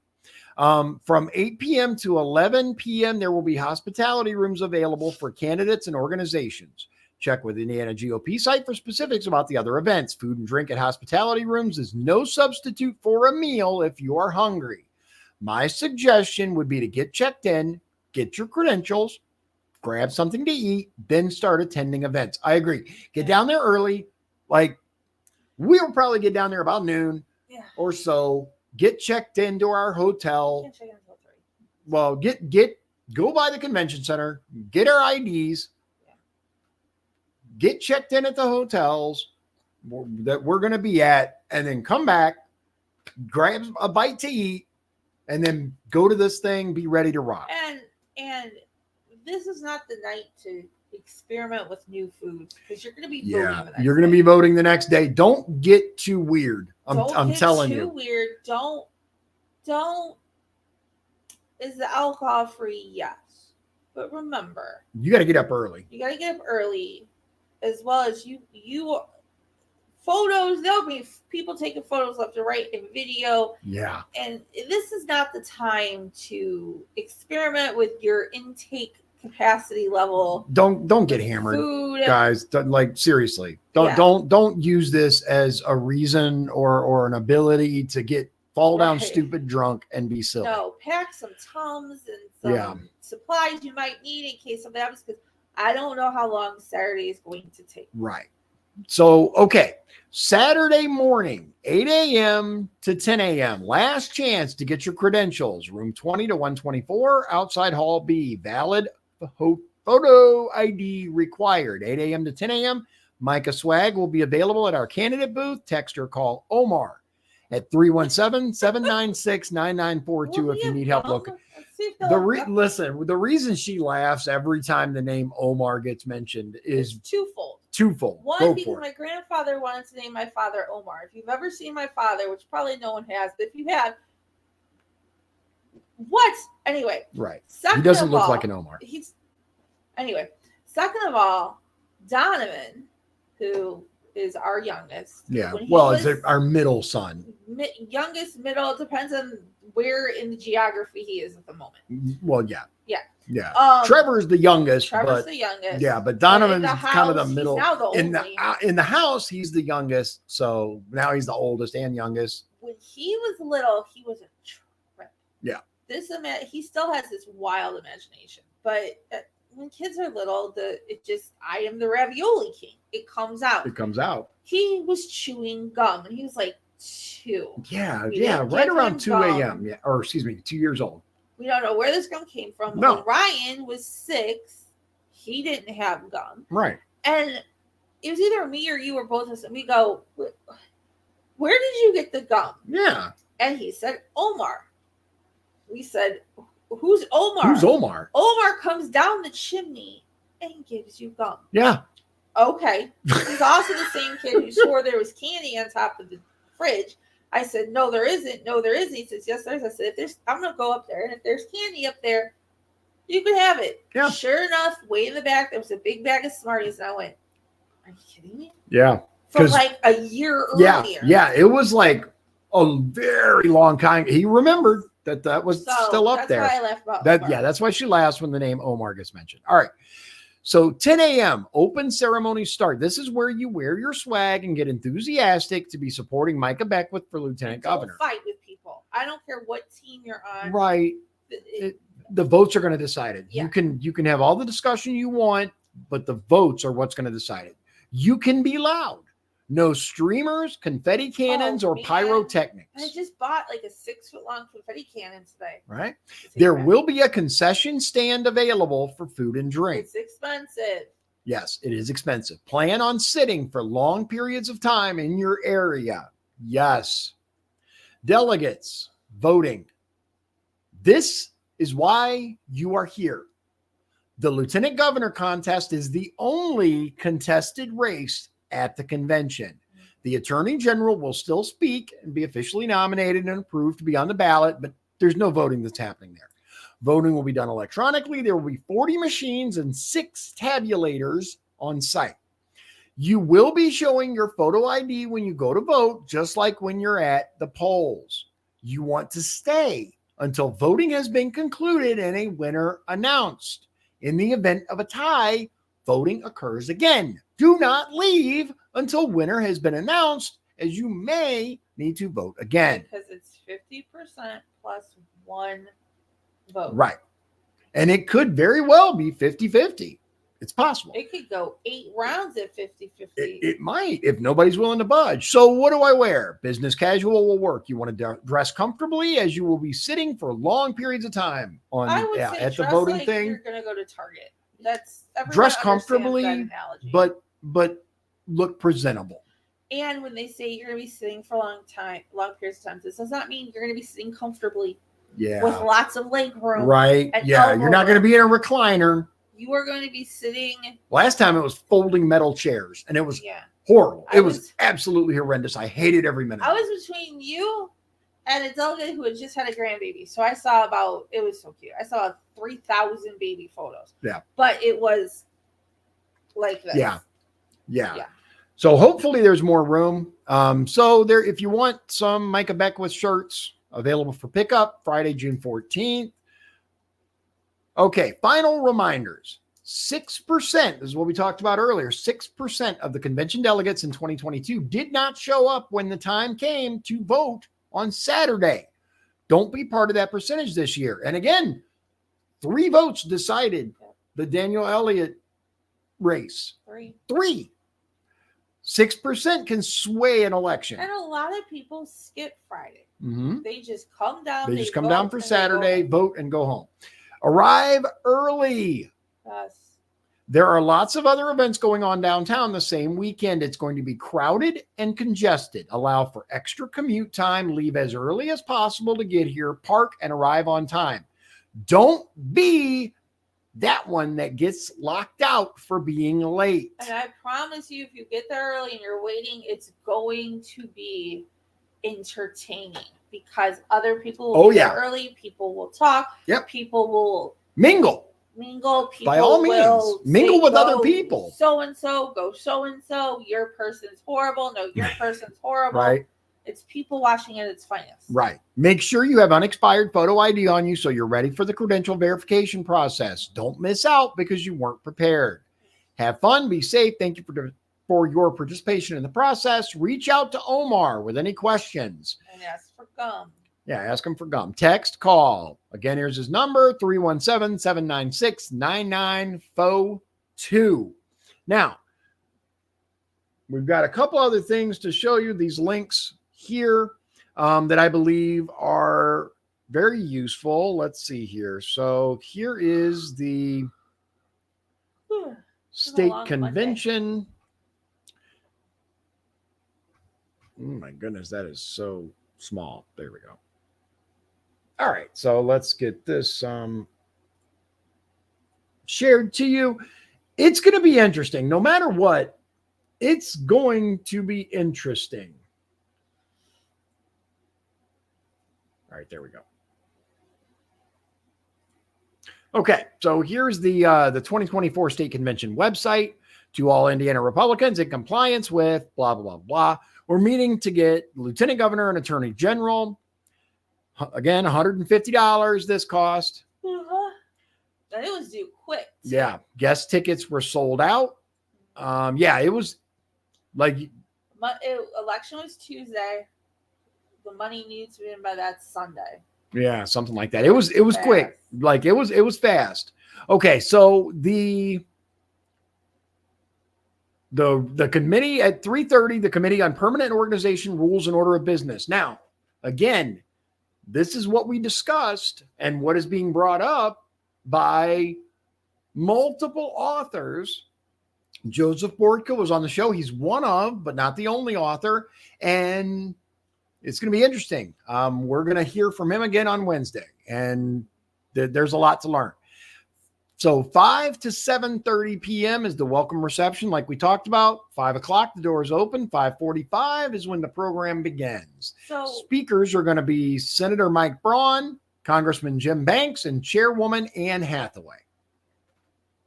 S2: From 8 p.m. to 11 p.m., there will be hospitality rooms available for candidates and organizations. Check with Indiana GOP site for specifics about the other events. Food and drink at hospitality rooms is no substitute for a meal if you are hungry. My suggestion would be to get checked in, get your credentials, grab something to eat, then start attending events. I agree. Get down there early. Like, we'll probably get down there about noon or so. Get checked into our hotel.
S3: Can't check in until 3.
S2: Well, go by the convention center, get our IDs, get checked in at the hotels that we're going to be at, and then come back, grab a bite to eat, and then go to this thing, be ready to rock.
S3: And this is not the night to experiment with new foods because you're going to be voting the next
S2: you're going to be voting the next day. Don't get too weird. I'm telling you.
S3: Too weird. Don't. Is the alcohol free? Yes, but remember,
S2: you got to get up early.
S3: You got to get up early, as well as you photos. There'll be people taking photos left and right and video.
S2: Yeah.
S3: And this is not the time to experiment with your intake capacity level.
S2: Don't get hammered,
S3: Food.
S2: guys. Like seriously, don't use this as a reason or an ability to fall down stupid drunk and be silly.
S3: No, pack some Tums and some supplies you might need in case something happens, because I don't know how long Saturday is going to take.
S2: Right. So, okay. Saturday morning, 8 a.m. to 10 a.m. Last chance to get your credentials. Room 20 to 124, outside hall B. Valid photo ID required. 8 a.m. to 10 a.m. Micah swag will be available at our candidate booth. Text or call Omar at 317-796-9942 if you need help locating. Listen, the reason she laughs every time the name Omar gets mentioned is
S3: twofold.
S2: One,
S3: because my grandfather wanted to name my father Omar. If you've ever seen my father, which probably no one has, but if you have, what? Anyway.
S2: Right. He doesn't look like an Omar.
S3: Second of all, Donovan, who is our youngest.
S2: Yeah. Well, it's our middle son.
S3: Youngest, middle, depends on where in the geography he is at the moment.
S2: Well, yeah.
S3: Yeah.
S2: Yeah. Trevor's the youngest. Yeah, but Donovan's kind of the middle.
S3: He's now the
S2: in the house, he's the youngest. So now he's the oldest and youngest.
S3: When he was little, he was a trip.
S2: Yeah.
S3: He still has this wild imagination. But when kids are little, I am the ravioli king. It comes out. He was chewing gum and he was like 2.
S2: Yeah, right around 2 a.m. Yeah, or excuse me, 2 years old.
S3: We don't know where this gum came from.
S2: No.
S3: When Ryan was 6, he didn't have gum.
S2: Right.
S3: And it was either me or you or both of us. And we go, where did you get the gum?
S2: Yeah.
S3: And he said, Omar. We said, who's Omar? Omar comes down the chimney and gives you gum.
S2: Yeah.
S3: Okay. He's also the same kid who swore there was candy on top of the fridge. I said, no, there isn't. No, there isn't. He says, yes, there is. I said, I'm going to go up there. And if there's candy up there, you can have it.
S2: Yeah.
S3: Sure enough, way in the back, there was a big bag of Smarties. And I went, are you kidding me?
S2: Yeah.
S3: From like a year earlier.
S2: Yeah. It was like a very long time. He remembered that was still up there.
S3: That's why I laughed about Omar.
S2: That's why she laughs when the name Omar gets mentioned. All right. So 10 a.m. open ceremony start. This is where you wear your swag and get enthusiastic to be supporting Micah Beckwith for Lieutenant Governor.
S3: Fight with people. I don't care what team you're on.
S2: Right. The votes are going to decide it.
S3: Yeah.
S2: You can have all the discussion you want, but the votes are what's going to decide it. You can be loud. No streamers, confetti cannons, or pyrotechnics.
S3: I just bought like a 6-foot-long confetti cannon today.
S2: Right. There will be a concession stand available for food and drink.
S3: It's expensive.
S2: Yes, it is expensive. Plan on sitting for long periods of time in your area. Yes. Delegates, voting. This is why you are here. The Lieutenant Governor contest is the only contested race at the convention. The Attorney General will still speak and be officially nominated and approved to be on the ballot, but there's no voting that's happening there. Voting will be done electronically. There will be 40 machines and 6 tabulators on site. You will be showing your photo ID when you go to vote, just like when you're at the polls. You want to stay until voting has been concluded and a winner announced. In the event of a tie, voting occurs again. Do not leave until winner has been announced, as you may need to vote again.
S3: Because it's 50% plus 1 vote.
S2: Right. And it could very well be 50-50. It's possible.
S3: It could go 8 rounds at 50-50.
S2: It might, if nobody's willing to budge. So what do I wear? Business casual will work. You want to dress comfortably, as you will be sitting for long periods of time at the voting
S3: like
S2: thing.
S3: You're going to go to Target. That's
S2: dress comfortably, but look presentable.
S3: And when they say you're going to be sitting for long periods of time, this does not mean you're going to be sitting comfortably.
S2: Yeah.
S3: With lots of leg room.
S2: Right. Yeah. You're not going to be in a recliner.
S3: You are going to be sitting.
S2: Last time it was folding metal chairs, and it was horrible. It was absolutely horrendous. I hated every minute.
S3: I was between you and a delegate who had just had a grandbaby. So I saw it was so cute. I saw 3,000 baby photos.
S2: Yeah.
S3: But it was like this.
S2: Yeah. So hopefully there's more room. So there, if you want some Micah Beckwith shirts available for pickup Friday, June 14th. Okay, final reminders. 6%, this is what we talked about earlier, 6% of the convention delegates in 2022 did not show up when the time came to vote on Saturday. Don't be part of that percentage this year. And again, 3 votes decided the Daniel Elliott race. 3. 6% can sway an election.
S3: And a lot of people skip Friday.
S2: Mm-hmm.
S3: They just come down.
S2: They just come down for Saturday, vote, and go home. Arrive early.
S3: Yes.
S2: There are lots of other events going on downtown the same weekend. It's going to be crowded and congested. Allow for extra commute time. Leave as early as possible to get here. Park and arrive on time. Don't be that one that gets locked out for being late.
S3: And I promise you, if you get there early and you're waiting, it's going to be entertaining because other people will be there early. People will talk.
S2: Yep.
S3: People will
S2: mingle.
S3: People
S2: by all means, mingle with other people.
S3: So and so, go so and so. Your person's horrible. No, your person's horrible.
S2: Right.
S3: It's people watching at its finest.
S2: Right. Make sure you have unexpired photo ID on you so you're ready for the credential verification process. Don't miss out because you weren't prepared. Have fun. Be safe. Thank you for your participation in the process. Reach out to Omar with any questions.
S3: And ask for gum.
S2: Yeah, ask him for gum. Text, call. Again, here's his number, 317-796-9942. Now, we've got a couple other things to show you. These links here that I believe are very useful. Let's see here. So here is the state convention. Oh my goodness, that is so small. There we go. All right, so let's get this shared to you. It's going to be interesting. No matter what, it's going to be interesting. All right, there we go. Okay, so here's the 2024 State Convention website. To all Indiana Republicans in compliance with blah, blah, blah, blah. We're meeting to get Lieutenant Governor and Attorney General. Again, $150 this cost.
S3: And it was due quick. Too.
S2: Yeah. Guest tickets were sold out. Yeah, it was like...
S3: election was Tuesday. The money needs to be in by that Sunday.
S2: Yeah, something like that. It was quick. Like it was fast. Okay, so the committee at 3:30, the Committee on Permanent Organization, Rules, and Order of Business. Now, again, this is what we discussed and what is being brought up by multiple authors. Joseph Borodka was on the show. He's one of, but not the only author. And it's going to be interesting. We're going to hear from him again on Wednesday. And there's a lot to learn. So 5 to 7:30 p.m. is the welcome reception, like we talked about. 5 o'clock, the doors open. 5:45 is when the program begins.
S3: So
S2: speakers are going to be Senator Mike Braun, Congressman Jim Banks, and Chairwoman Anne Hathaway.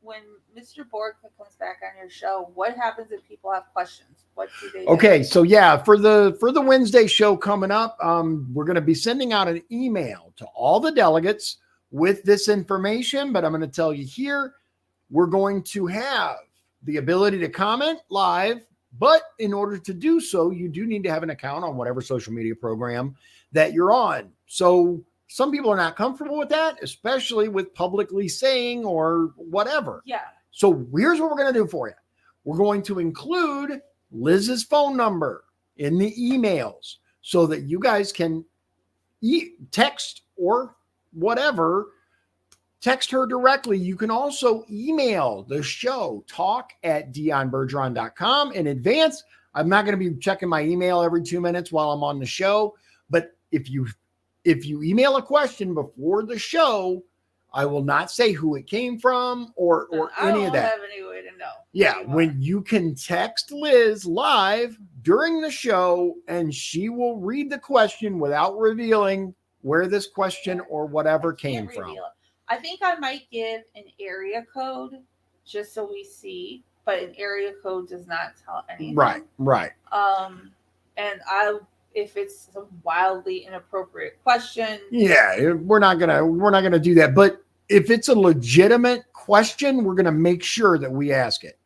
S3: When Mr. Borodka comes back on your show, what happens if people have questions? What do they do?
S2: Okay, so yeah, for the Wednesday show coming up, we're going to be sending out an email to all the delegates with this information, but I'm going to tell you here, we're going to have the ability to comment live, but in order to do so, you do need to have an account on whatever social media program that you're on. So some people are not comfortable with that, especially with publicly saying or whatever.
S3: Yeah.
S2: So here's what we're going to do for you. We're going to include Liz's phone number in the emails so that you guys can text or whatever, text her directly. You can also email the show, talk@dionbergeron.com in advance. I'm not going to be checking my email every 2 minutes while I'm on the show, but if you email a question before the show, I will not say who it came from or any of that. I don't
S3: have any way to know.
S2: Yeah, when you can text Liz live during the show and she will read the question without revealing where this question or whatever came from.
S3: I think I might give an area code just so we see, but an area code does not tell anything.
S2: Right.
S3: And if it's a wildly inappropriate question.
S2: Yeah, we're not gonna do that. But if it's a legitimate question, we're going to make sure that we ask it.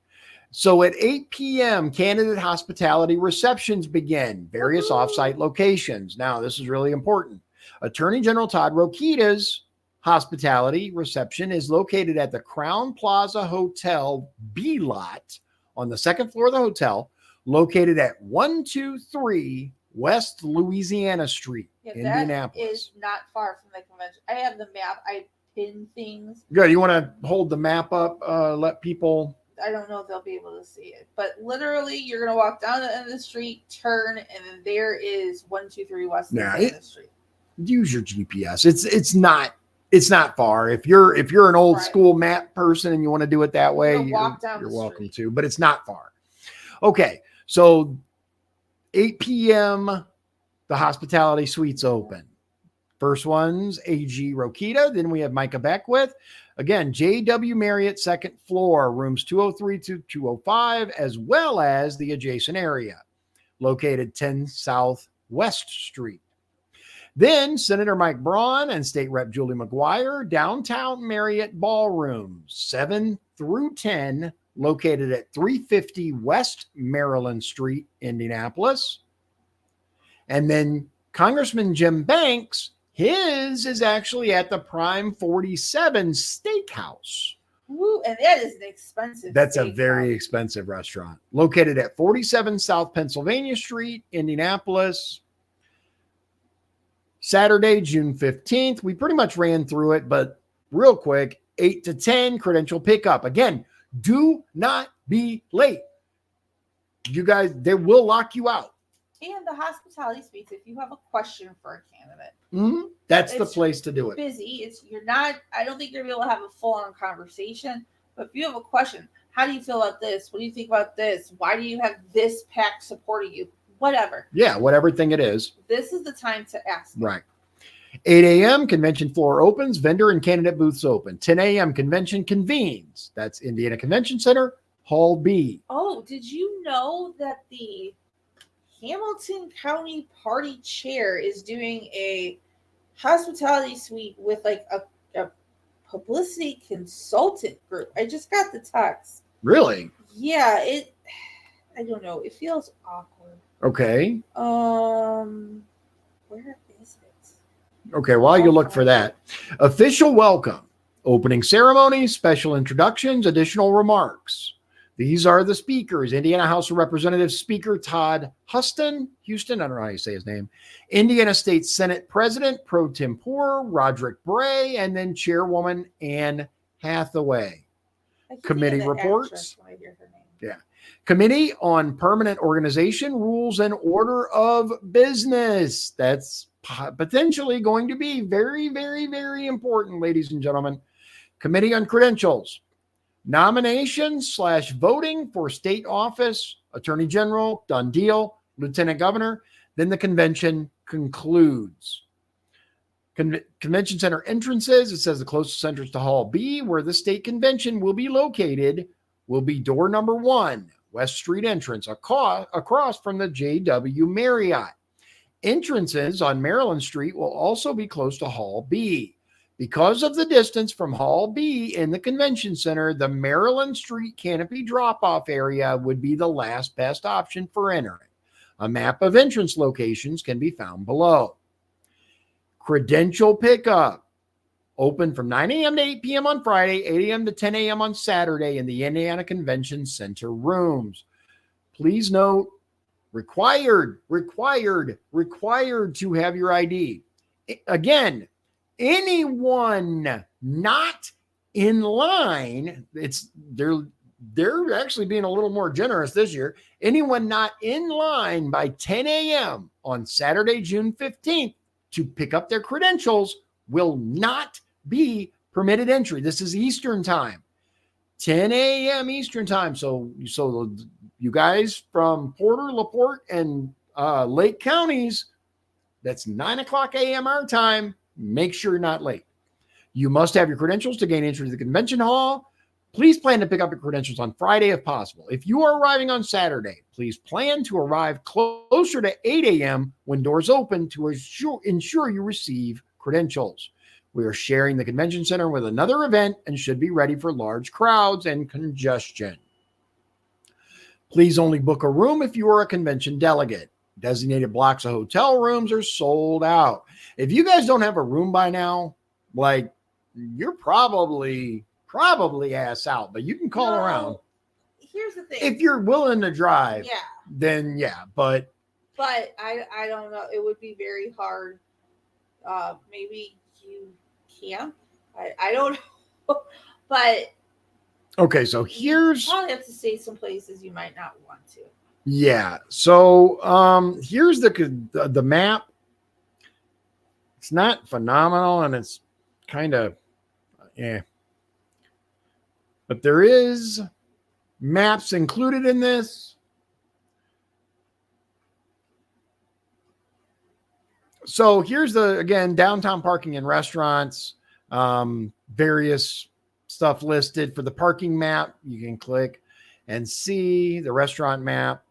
S2: So at 8 p.m., candidate hospitality receptions begin, various offsite locations. Now, this is really important. Attorney General Todd Rokita's hospitality reception is located at the Crown Plaza Hotel B lot on the second floor of the hotel, located at 123 West Louisiana Street, Indianapolis.
S3: That is not far from the convention. I have the map. I pin things.
S2: Good. You want to hold the map up? Let people.
S3: I don't know if they'll be able to see it, but literally, you're gonna walk down the end of the street, turn, and then there is 123 West Louisiana Street.
S2: Use your GPS. It's not far. If you're an old school map person and you want to do it that way, you're welcome to. But it's not far. Okay, so 8 p.m. the hospitality suites open. First one's AG Rokita. Then we have Micah Beckwith. Again, JW Marriott, second floor, rooms 203 to 205, as well as the adjacent area, located 10 South West Street. Then Senator Mike Braun and State Rep Julie McGuire, downtown Marriott Ballrooms, 7 through 10, located at 350 West Maryland Street, Indianapolis. And then Congressman Jim Banks, his is actually at the Prime 47 Steakhouse.
S3: Ooh, and that is an expensive.
S2: That's a very expensive restaurant, located at 47 South Pennsylvania Street, Indianapolis. Saturday, June 15th. We pretty much ran through it, but real quick, 8 to 10 credential pickup. Again, do not be late. You guys, they will lock you out.
S3: And the hospitality suites, if you have a question for a candidate,
S2: that's the place to do it.
S3: Busy. I don't think you're going to be able to have a full-on conversation, but if you have a question, how do you feel about this? What do you think about this? Why do you have this pack supporting you? Whatever.
S2: Yeah, whatever thing it is.
S3: This is the time to ask.
S2: Right. 8 a.m. convention floor opens, vendor and candidate booths open. 10 a.m. convention convenes. That's Indiana Convention Center, Hall B.
S3: Oh, did you know that the Hamilton County Party Chair is doing a hospitality suite with like a publicity consultant group? I just got the text.
S2: Really?
S3: Yeah, I don't know. It feels awkward.
S2: Okay.
S3: Where is it?
S2: Okay, while you look for that. Official welcome, opening ceremony, special introductions, additional remarks. These are the speakers. Indiana House of Representatives Speaker Todd Houston, I don't know how you say his name. Indiana State Senate President Pro Tempore Roderick Bray, and then Chairwoman Anne Hathaway. Committee reports. Yeah. Committee on Permanent Organization, Rules, and Order of Business. That's potentially going to be very, very, very important, ladies and gentlemen. Committee on Credentials. Nomination/voting for state office, attorney general, done deal, lieutenant governor. Then the convention concludes. Convention center entrances. It says the closest entrance to Hall B, where the state convention will be located, will be door number 1, West Street entrance, across from the JW Marriott. Entrances on Maryland Street will also be close to Hall B. Because of the distance from Hall B in the convention center, the Maryland Street canopy drop-off area would be the last best option for entering. A map of entrance locations can be found below. Credential pickup. Open from 9 a.m. to 8 p.m. on Friday, 8 a.m. to 10 a.m. on Saturday in the Indiana Convention Center rooms. Please note, required to have your ID. Again, anyone not in line, they're actually being a little more generous this year. Anyone not in line by 10 a.m. on Saturday, June 15th to pick up their credentials will not be permitted entry. This is Eastern time, 10 a.m. Eastern time. So you guys from Porter, LaPorte, and Lake counties, that's 9 o'clock a.m. our time. Make sure you're not late. You must have your credentials to gain entry to the convention hall. Please plan to pick up your credentials on Friday if possible. If you are arriving on Saturday, please plan to arrive closer to 8 a.m. when doors open to ensure you receive credentials. We are sharing the convention center with another event and should be ready for large crowds and congestion. Please only book a room if you are a convention delegate. Designated blocks of hotel rooms are sold out. If you guys don't have a room by now, like, you're probably ass out, but you can call around.
S3: Here's the thing.
S2: If you're willing to drive,
S3: yeah,
S2: then yeah, but
S3: I don't know. It would be very hard. Maybe you camp. I don't know. But
S2: okay, so here's
S3: you probably have to stay some places you might not want to.
S2: Yeah. So here's the map. It's not phenomenal and it's kind of but there is maps included in this. So here's again, downtown parking and restaurants, various stuff listed. For the parking map, you can click and see the restaurant map.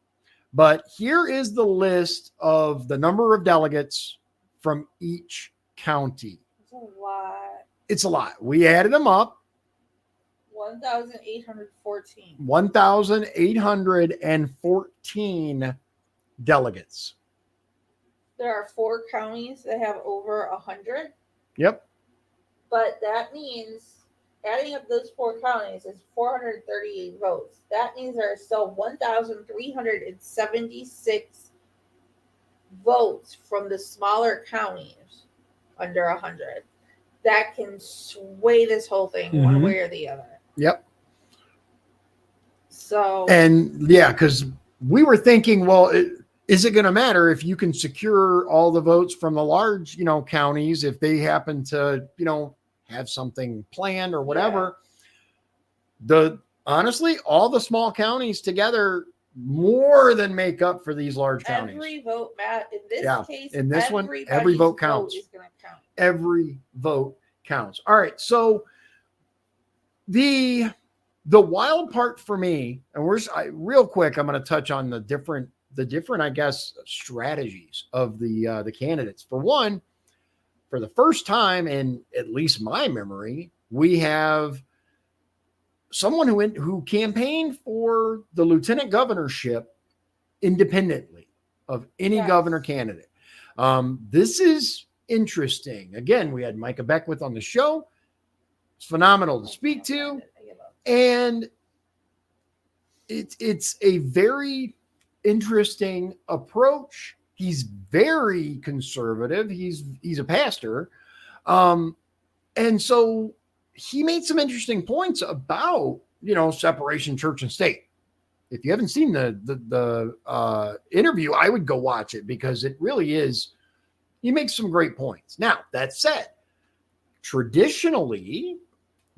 S2: But here is the list of the number of delegates from each county.
S3: It's a lot.
S2: It's a lot. We added them up.
S3: 1,814.
S2: 1,814 delegates.
S3: There are 4 counties that have over 100.
S2: Yep.
S3: But that means adding up those 4 counties is 438 votes. That means there are still 1,376 votes from the smaller counties under 100 that can sway this whole thing one way or the other.
S2: Yep.
S3: So,
S2: and yeah, because we were thinking, well, is it going to matter if you can secure all the votes from the large, counties, if they happen to, have something planned or whatever? Honestly, all the small counties together more than make up for these large counties.
S3: Every vote, Matt, in this case,
S2: in this one, every vote counts.
S3: Vote is going to count.
S2: Every vote counts. All right. So the wild part for me, and real quick, I'm going to touch on the different, I guess, strategies of the candidates. For one, for the first time in at least my memory, we have someone who campaigned for the lieutenant governorship independently of any governor candidate. This is interesting. Again, we had Micah Beckwith on the show. It's phenomenal to speak to. And it's a very interesting approach. He's very conservative. He's a pastor. And so he made some interesting points about, separation church and state. If you haven't seen the interview, I would go watch it because it really is. He makes some great points. Now, that said, traditionally,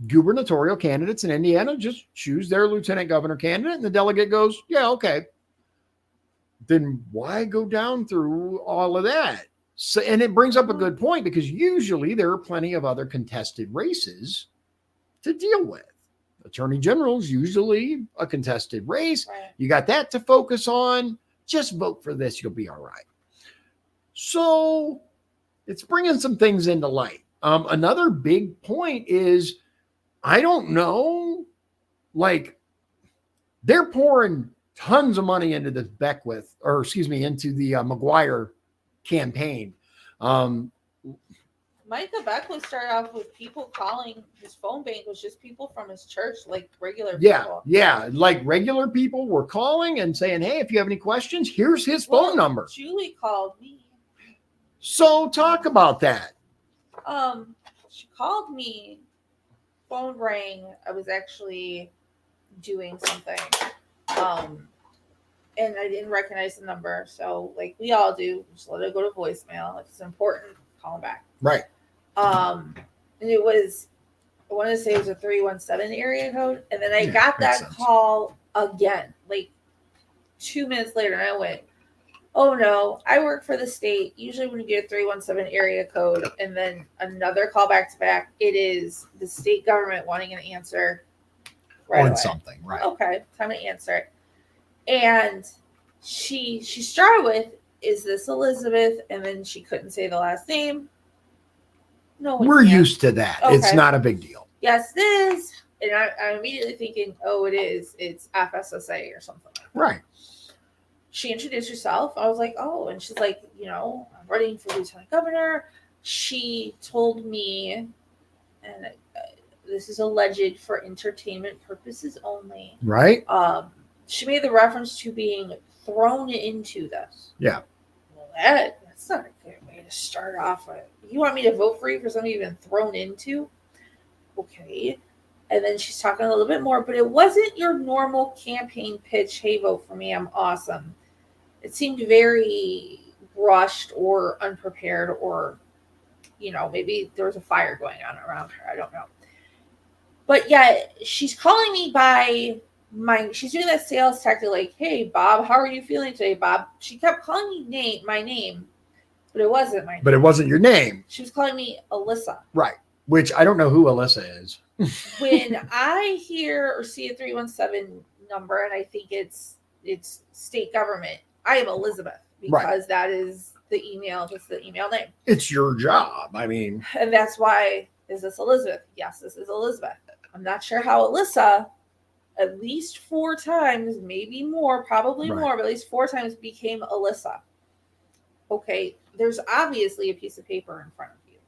S2: gubernatorial candidates in Indiana just choose their lieutenant governor candidate, and the delegate goes, yeah, okay. Then why go down through all of that? So, and it brings up a good point because usually there are plenty of other contested races to deal with. Attorney general's usually a contested race. Right. You got that to focus on. Just vote for this. You'll be all right. So it's bringing some things into light. Another big point is, I don't know, like they're pouring tons of money into the Beckwith, into the McGuire campaign.
S3: Micah Beckwith started off with people calling. His phone bank was just people from his church, like regular people.
S2: Yeah, like regular people were calling and saying, hey, if you have any questions, here's his phone number.
S3: Julie called me.
S2: So talk about that.
S3: She called me. Phone rang. I was actually doing something. And I didn't recognize the number. So like we all do, just let it go to voicemail. If it's important, call them back.
S2: Right.
S3: And it was, I want to say it was a 317 area code. And then I got that call again, like 2 minutes later. And I went, oh no, I work for the state. Usually when you get a 317 area code and then another call back to back, it is the state government wanting an answer right
S2: on
S3: away.
S2: Something, right?
S3: Okay, time to answer it. And she started with, is this Elizabeth? And then she couldn't say the last name. No one
S2: We're
S3: can.
S2: used to that. It's
S3: Okay.
S2: not a big deal.
S3: Yes, it is. And I'm immediately thinking, oh, it is. It's FSSA or something like that.
S2: Right.
S3: She introduced herself. I was like, oh, and she's like, I'm running for lieutenant governor. She told me, and this is alleged for entertainment purposes only.
S2: Right.
S3: She made the reference to being thrown into this.
S2: Yeah.
S3: Well, that's not a good way to start off with. You want me to vote for you for something you've been thrown into? Okay. And then she's talking a little bit more, but it wasn't your normal campaign pitch. Hey, vote for me. I'm awesome. It seemed very rushed or unprepared, or, maybe there was a fire going on around her. I don't know. But yeah, she's calling me by she's doing that sales tactic like, hey, Bob, how are you feeling today, Bob? She kept calling me my name, but it wasn't my name.
S2: But it wasn't your name.
S3: She was calling me Alyssa.
S2: Right. Which I don't know who Alyssa is.
S3: When I hear or see a 317 number, and I think it's state government, I am Elizabeth, because that is the email. That's the email name.
S2: It's your job. I mean,
S3: and that's why, is this Elizabeth? Yes, this is Elizabeth. I'm not sure how Alyssa, at least 4 times, maybe more, probably more, but at least 4 times became Alyssa. Okay, there's obviously a piece of paper in front of you.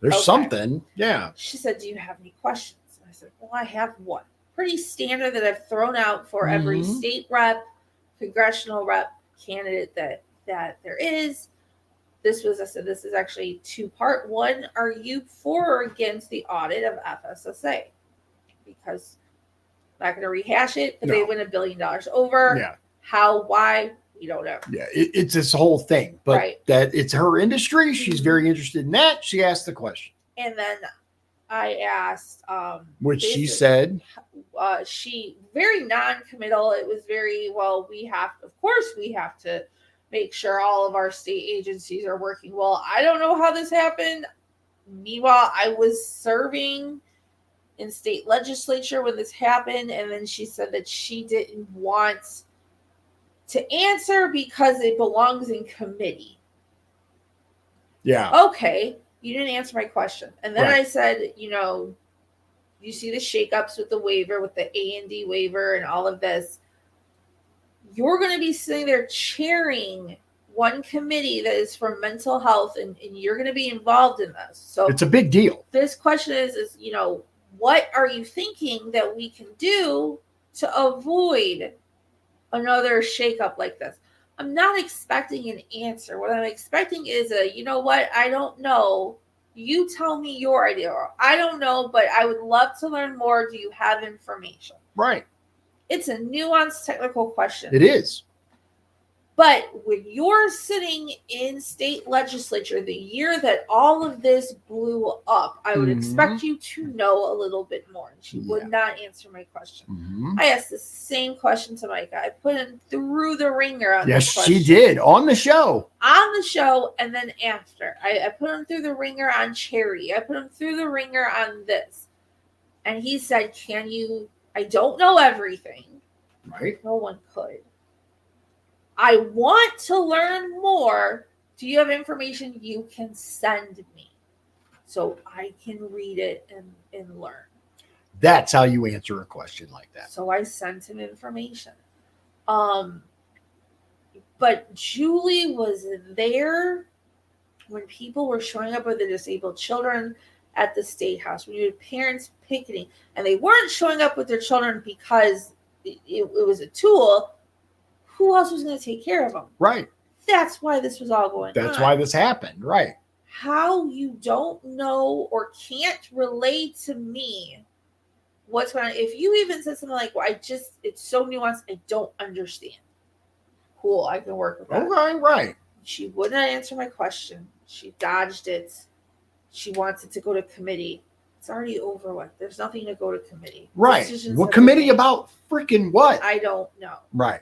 S2: There's something. Yeah.
S3: She said, do you have any questions? And I said, well, I have one. Pretty standard that I've thrown out for every state rep, congressional rep candidate that there is. I said, this is actually 2-part. One, are you for or against the audit of FSSA? Because I'm not going to rehash it, but they win $1 billion over.
S2: Yeah.
S3: How, why, we don't know.
S2: Yeah, it's this whole thing, but that it's her industry. She's very interested in that. She asked the question.
S3: And then I asked,
S2: which she said,
S3: she very non-committal. It was very, well, we have to make sure all of our state agencies are working well. I don't know how this happened. Meanwhile, I was serving in state legislature when this happened. And then she said that she didn't want to answer because it belongs in committee.
S2: Yeah.
S3: Okay. You didn't answer my question. And then I said, you see the shakeups with the waiver, with the A&D waiver and all of this. You're going to be sitting there chairing one committee that is for mental health, and you're going to be involved in this. So
S2: it's a big deal.
S3: This question is, what are you thinking that we can do to avoid another shakeup like this? I'm not expecting an answer. What I'm expecting is I don't know. You tell me your idea. Or, I don't know, but I would love to learn more. Do you have information?
S2: Right.
S3: It's a nuanced technical question.
S2: It is.
S3: But when you're sitting in state legislature, the year that all of this blew up, I would expect you to know a little bit more. And she would not answer my question. I asked the same question to Micah. I put him through the ringer on this question.
S2: Yes, she did. On the show.
S3: On the show, and then after. I put him through the ringer on Cherry. I put him through the ringer on this. And he said, I don't know everything.
S2: Right.
S3: No one could. I want to learn more. Do you have information you can send me so I can read it and learn?
S2: That's how you answer a question like that.
S3: So I sent him information. But Julie was there when people were showing up with the disabled children at the State House, when you had parents picketing, and they weren't showing up with their children because it was a tool. Who else was going to take care of them?
S2: Right.
S3: That's why this was all going on.
S2: That's why this happened. Right.
S3: How you don't know or can't relate to me what's going on. If you even said something like, well, it's so nuanced, I don't understand. Cool, I can work with that.
S2: Okay, right.
S3: She would not answer my question. She dodged it. She wants it to go to committee. It's already over with. There's nothing to go to committee.
S2: Right. What committee about freaking what?
S3: I don't know.
S2: Right.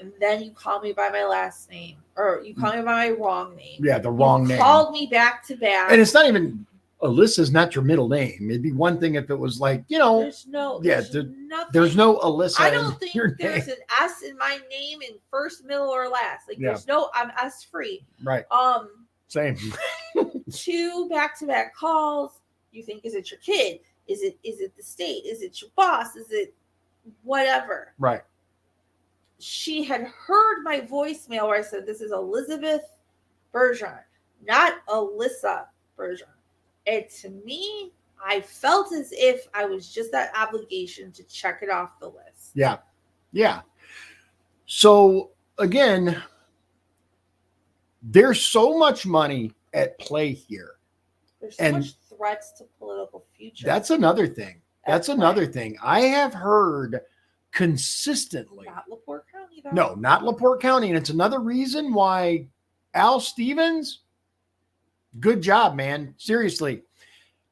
S3: And then you call me by my last name, or you call me by my wrong name.
S2: Yeah, the wrong name.
S3: Called me back to back.
S2: And it's not even, Alyssa's not your middle name. It'd be one thing if it was like,
S3: there's no Alyssa. I don't think there's an S in my name in first, middle, or last. Like there's no, I'm S free.
S2: Right. Same.
S3: 2 back-to-back calls. You think, is it your kid? Is it the state? Is it your boss? Is it whatever?
S2: Right.
S3: She had heard my voicemail where I said, this is Elizabeth Bergeron, not Alyssa Bergeron. And to me, I felt as if I was just that obligation to check it off the list.
S2: Yeah. Yeah. So again, there's so much money at play here.
S3: There's so much threats to political future.
S2: That's another thing. That's another thing. I have heard consistently.
S3: Not LaPorte County, though.
S2: No, not LaPorte County. And it's another reason why Al Stevens, good job, man. Seriously.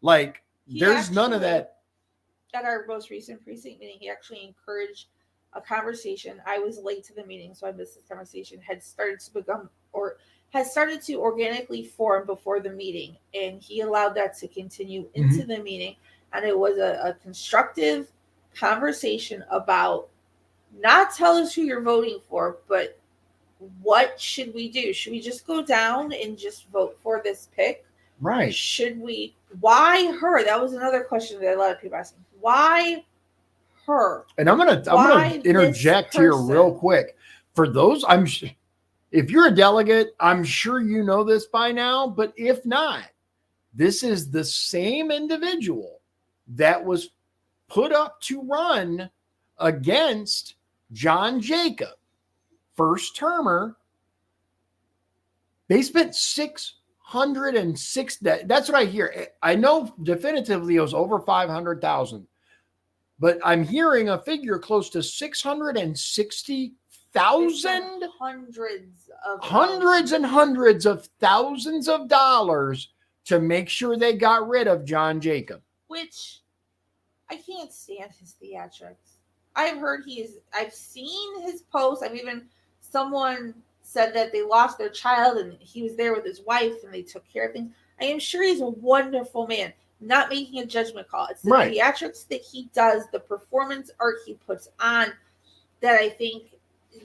S2: Like, there's none of that.
S3: At our most recent precinct meeting, he actually encouraged a conversation. I was late to the meeting, so I missed this conversation. Had started to organically form before the meeting, and he allowed that to continue into the meeting. And it was a constructive conversation about not tell us who you're voting for, but what should we do? Should we just go down and just vote for this pick?
S2: Right.
S3: Should we? Why her? That was another question that a lot of people asking. Why her?
S2: And I'm gonna interject here real quick. For those, if you're a delegate, I'm sure you know this by now, but if not, this is the same individual that was put up to run against John Jacob, first termer. They spent $606. That's what I hear. I know definitively it was over 500,000, but I'm hearing a figure close to 660,000. Hundreds and hundreds of thousands of dollars to make sure they got rid of John Jacob.
S3: Which I can't stand his theatrics. I've seen his posts. Someone said that they lost their child and he was there with his wife and they took care of things. I am sure he's a wonderful man. Not making a judgment call. It's the theatrics that he does, the performance art he puts on, that I think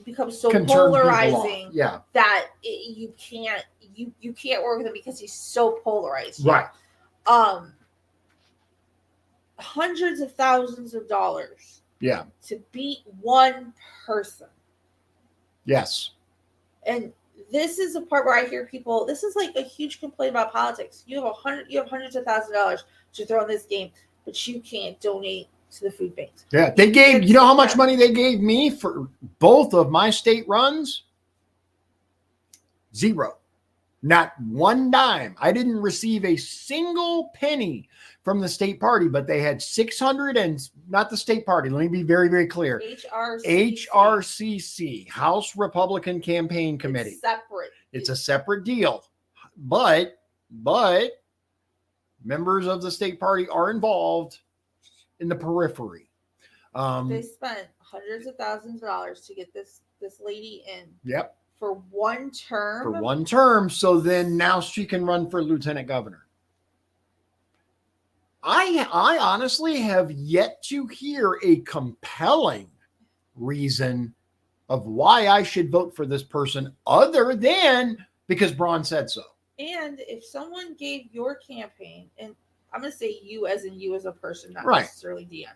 S3: becomes so polarizing that you can't work with him because he's so polarized.
S2: Right.
S3: Hundreds of thousands of dollars.
S2: Yeah.
S3: To beat one person.
S2: Yes.
S3: And this is the part where I hear people, this is like a huge complaint about politics. You have hundreds of thousands of dollars to throw in this game, but you can't donate to the food banks.
S2: Yeah. They gave, you know how much money they gave me for both of my state runs? Zero. Not one dime. I didn't receive a single penny from the state party, but they had 600 and not the state party. Let me be very, very clear. HRCC, House Republican Campaign Committee.
S3: It's separate.
S2: It's a separate deal. But members of the state party are involved in the periphery.
S3: They spent hundreds of thousands of dollars to get this lady in.
S2: Yep.
S3: For one term.
S2: So then now she can run for lieutenant governor. I honestly have yet to hear a compelling reason of why I should vote for this person other than because Braun said so.
S3: And if someone gave your campaign, and I'm going to say you as a person, not necessarily Dion,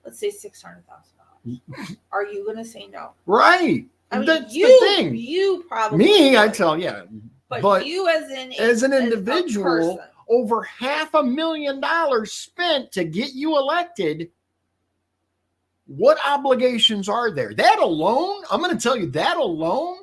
S3: let's say $600,000. Are you going to say no?
S2: Right.
S3: I mean,
S2: that's the thing.
S3: You probably
S2: me, I tell you.
S3: But you as an
S2: individual, over $500,000 spent to get you elected. What obligations are there? That alone, I'm going to tell you, that alone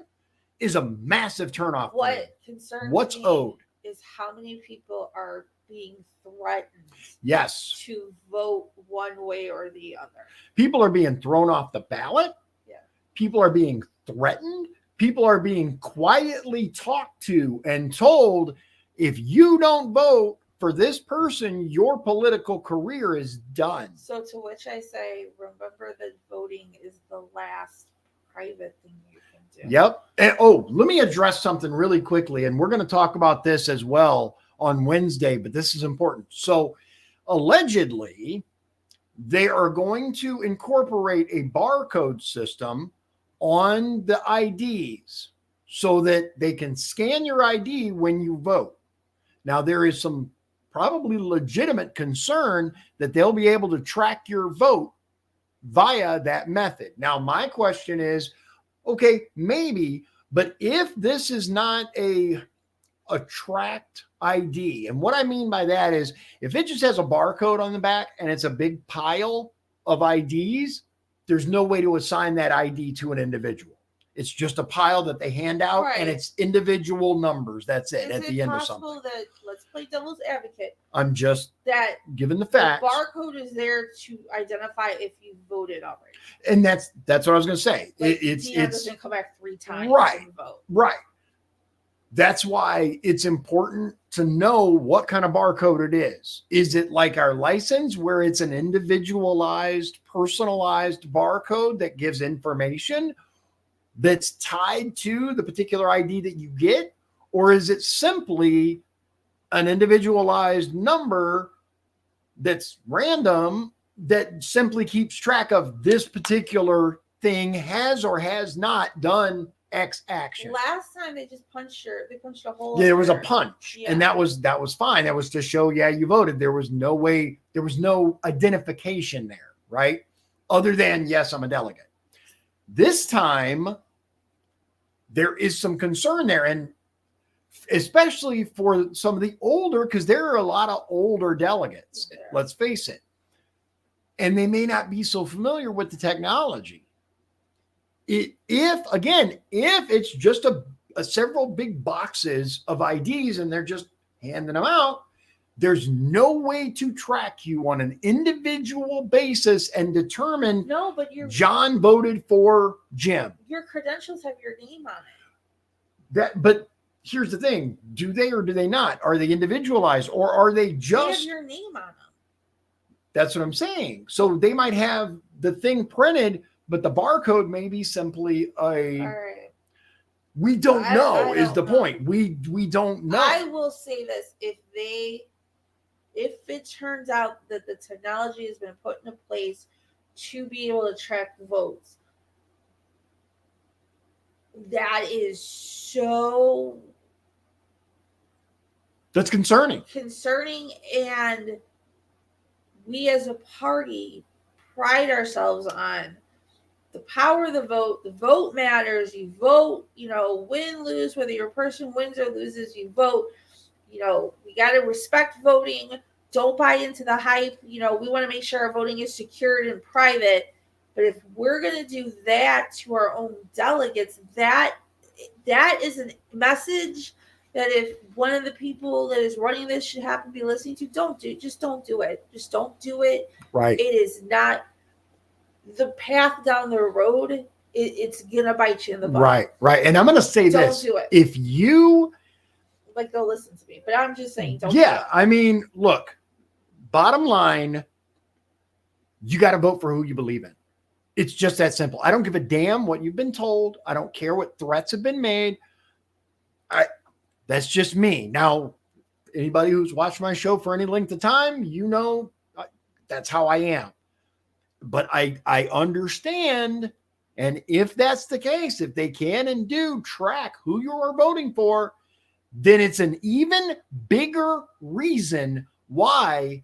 S2: is a massive turnoff.
S3: What concerns
S2: What's
S3: me
S2: owed
S3: is how many people are being threatened.
S2: Yes.
S3: To vote one way or the other.
S2: People are being thrown off the ballot.
S3: Yeah.
S2: People are being threatened. People are being quietly talked to and told, if you don't vote for this person, your political career is done.
S3: So to which I say, remember that voting is the last private thing you can do.
S2: Yep. And let me address something really quickly. And we're going to talk about this as well on Wednesday, but this is important. So allegedly, they are going to incorporate a barcode system on the IDs so that they can scan your ID when you vote. Now, there is some probably legitimate concern that they'll be able to track your vote via that method. Now, my question is, okay, maybe, but if this is not a tracked ID, and what I mean by that is if it just has a barcode on the back and it's a big pile of IDs, there's no way to assign that ID to an individual. It's just a pile that they hand out,
S3: Right.
S2: and it's individual numbers. That's it. At the end of something.
S3: Is it possible that, let's play devil's advocate,
S2: I'm just
S3: that
S2: given the facts.
S3: The barcode is there to identify if you voted already.
S2: And that's what I was going to say.
S3: Like
S2: It's
S3: doesn't come back 3 times
S2: right,
S3: and vote.
S2: Right. That's why it's important to know what kind of barcode it is. Is it like our license where it's an individualized, personalized barcode that gives information that's tied to the particular ID that you get? Or is it simply an individualized number that's random that simply keeps track of this particular thing has or has not done X action?
S3: Last time they just punched a hole.
S2: Yeah, there was a punch,
S3: yeah.
S2: and that was fine. That was to show, yeah, you voted. There was no way, there was no identification there, right? Other than, yes, I'm a delegate. This time, there is some concern there, and especially for some of the older, because there are a lot of older delegates,
S3: Yeah.
S2: let's face it, and they may not be so familiar with the technology. If it's just a several big boxes of IDs and they're just handing them out, there's no way to track you on an individual basis and determine.
S3: No, but
S2: John voted for Jim.
S3: Your credentials have your name on it.
S2: But here's the thing: do they or do they not? Are they individualized, or are they just?
S3: They have your name on them.
S2: That's what I'm saying. So they might have the thing printed, but the barcode may be simply a.
S3: All right.
S2: We don't know.
S3: I
S2: is
S3: don't
S2: the
S3: know.
S2: point? We don't know.
S3: I will say this: if it turns out that the technology has been put into place to be able to track votes, that is so
S2: That's concerning.
S3: And we as a party pride ourselves on the power of the vote. The vote matters. You vote, win, lose, whether your person wins or loses, you vote. We got to respect voting. Don't buy into the hype. We want to make sure our voting is secured and private. But if we're going to do that to our own delegates, that is a message that if one of the people that is running this should happen to be listening to, just don't do it. Just don't do it.
S2: Right.
S3: It is not the path down the road. It's going to bite you in the butt.
S2: Right. And I'm going to say this.
S3: Don't do it.
S2: If you...
S3: they'll listen to me. But I'm just saying, don't
S2: Yeah,
S3: do it.
S2: I mean, look, bottom line, you got to vote for who you believe in. It's just that simple. I don't give a damn what you've been told. I don't care what threats have been made. That's just me. Now, anybody who's watched my show for any length of time, that's how I am. But I understand, and if that's the case, if they can and do track who you are voting for, then it's an even bigger reason why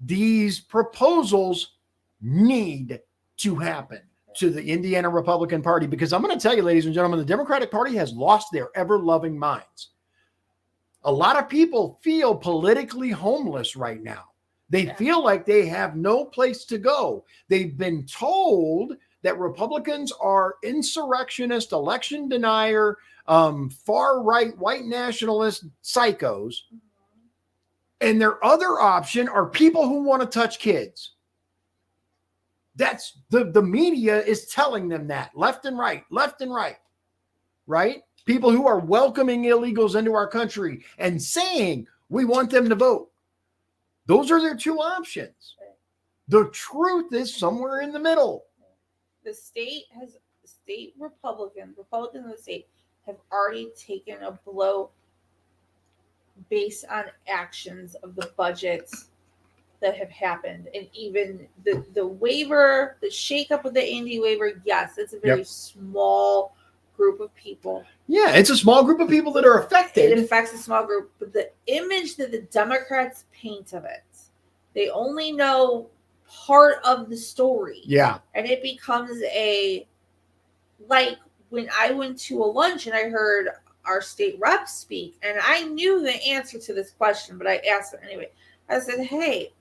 S2: these proposals need to happen to the Indiana Republican Party. Because I'm going to tell you, ladies and gentlemen, the Democratic Party has lost their ever-loving minds. A lot of people feel politically homeless right now. They feel like they have no place to go. They've been told that Republicans are insurrectionist, election denier, far-right, white nationalist psychos. And their other option are people who want to touch kids. That's the media is telling them that left and right, right? People who are welcoming illegals into our country and saying we want them to vote. Those are their two options. The truth is somewhere in the middle.
S3: The Republicans in the state have already taken a blow based on actions of the budgets that have happened. And even the waiver, the shakeup of the Indy waiver, yes, it's a very small group of people.
S2: Yeah, it's a small group of people that are affected.
S3: It affects a small group, but the image that the Democrats paint of it, they only know part of the story.
S2: Yeah.
S3: And it becomes like when I went to a lunch and I heard our state rep speak, and I knew the answer to this question, but I asked her anyway. I said, hey,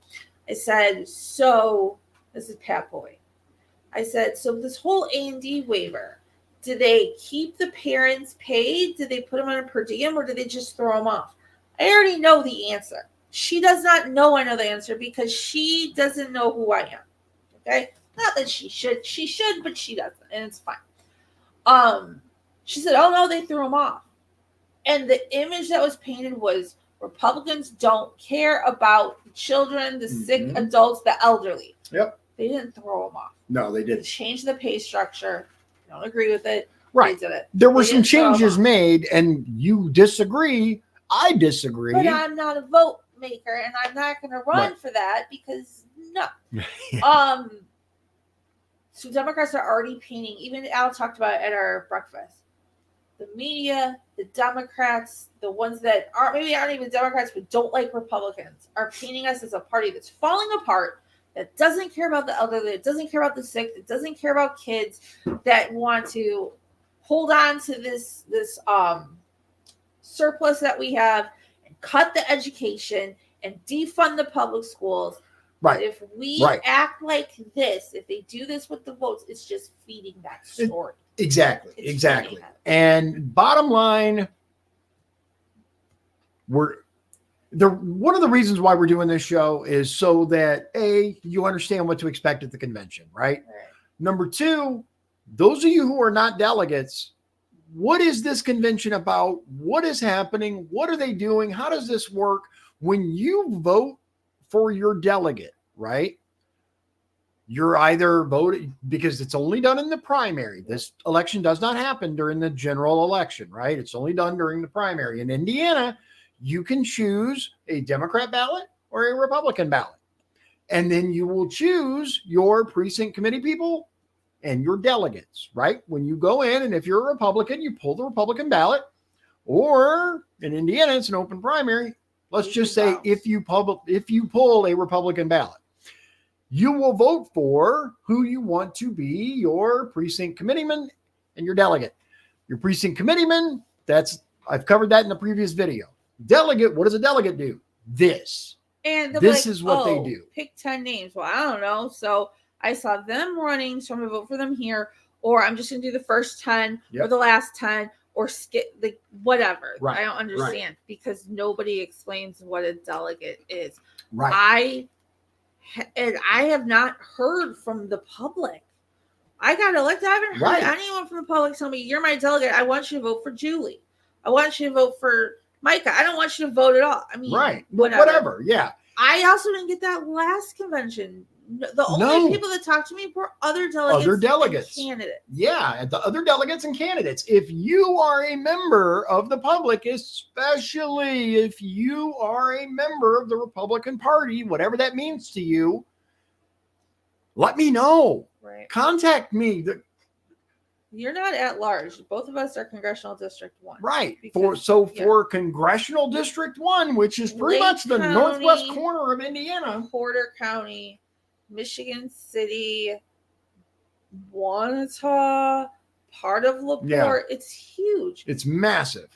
S3: so this is Pat Boy. I said, so this whole A&D waiver, do they keep the parents paid? Do they put them on a per diem, or do they just throw them off? I already know the answer. She does not know I know the answer because she doesn't know who I am. Okay? Not that she should. She should, but she doesn't, and it's fine. She said, oh, no, they threw them off. And the image that was painted was Republicans don't care about the children, the sick adults, the elderly.
S2: Yep.
S3: They didn't throw them off.
S2: No, they
S3: They
S2: didn't.
S3: changed the pay structure. I don't agree with it.
S2: Right.
S3: They did it.
S2: There were
S3: They
S2: some
S3: didn't throw 'em
S2: changes
S3: off.
S2: made, and you disagree. I disagree.
S3: But I'm not a vote maker, and I'm not going to run for that because no. So Democrats are already painting. Even Al talked about it at our breakfast. The media, the Democrats, the ones that aren't even Democrats but don't like Republicans, are painting us as a party that's falling apart, that doesn't care about the elderly, that doesn't care about the sick, that doesn't care about kids, that want to hold on to this surplus that we have and cut the education and defund the public schools.
S2: Right.
S3: But if we act like this, if they do this with the votes, it's just feeding that story.
S2: Exactly.
S3: It's
S2: Exactly.
S3: feeding it.
S2: And bottom line, one of the reasons why we're doing this show is so that you understand what to expect at the convention, right? Number two, those of you who are not delegates, what is this convention about? What is happening? What are they doing? How does this work? When you vote for your delegate, right? You're either voting because it's only done in the primary. This election does not happen during the general election, right? It's only done during the primary. In Indiana, you can choose a Democrat ballot or a Republican ballot. And then you will choose your precinct committee people and your delegates, right? When you go in, and if you're a Republican, you pull the Republican ballot, or in Indiana, it's an open primary. Let's just say if you pull a Republican ballot, you will vote for who you want to be your precinct committeeman and your delegate. Your precinct committeeman, I've covered that in the previous video. Delegate, what does a delegate do? This.
S3: And
S2: this is what they do.
S3: Pick 10 names. Well, I don't know. So I saw them running, so I'm going to vote for them here. Or I'm just going to do the first 10 or the last 10 or skip whatever.
S2: Right.
S3: I don't understand because nobody explains what a delegate is.
S2: Right.
S3: I have not heard from the public. I got elected. I haven't heard anyone from the public tell me, you're my delegate. I want you to vote for Julie. I want you to vote for Micah. I don't want you to vote at all. I mean,
S2: whatever. Yeah.
S3: I also didn't get that last convention. The only people that talked to me were other delegates. And candidates.
S2: Yeah, the other delegates and candidates. If you are a member of the public, especially if you are a member of the Republican Party, whatever that means to you, let me know.
S3: Right.
S2: Contact me.
S3: You're not at large. Both of us are Congressional District 1.
S2: Right. For Congressional District 1, which is pretty much the northwest corner of Indiana.
S3: Porter County, Michigan City, Wanata, part of LaPorte. Yeah. It's huge.
S2: It's massive.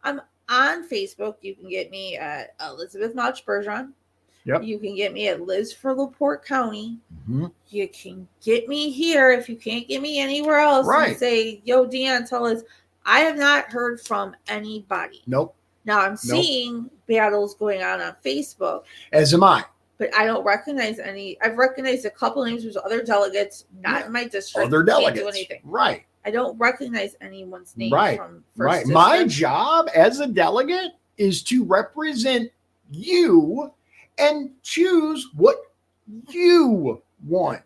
S3: I'm on Facebook. You can get me at Elizabeth Mouch Bergeron.
S2: Yep.
S3: You can get me at Liz for LaPorte County. Mm-hmm. You can get me here if you can't get me anywhere else.
S2: Right.
S3: And say, yo, Dion, tell us. I have not heard from anybody.
S2: Nope.
S3: Now I'm seeing battles going on Facebook.
S2: As am I.
S3: But I don't recognize any. I've recognized a couple names. There's other delegates, not in my district.
S2: Other delegates.
S3: Can't do anything.
S2: Right.
S3: I don't recognize anyone's name from
S2: first district. My job as a delegate is to represent you and choose what you want.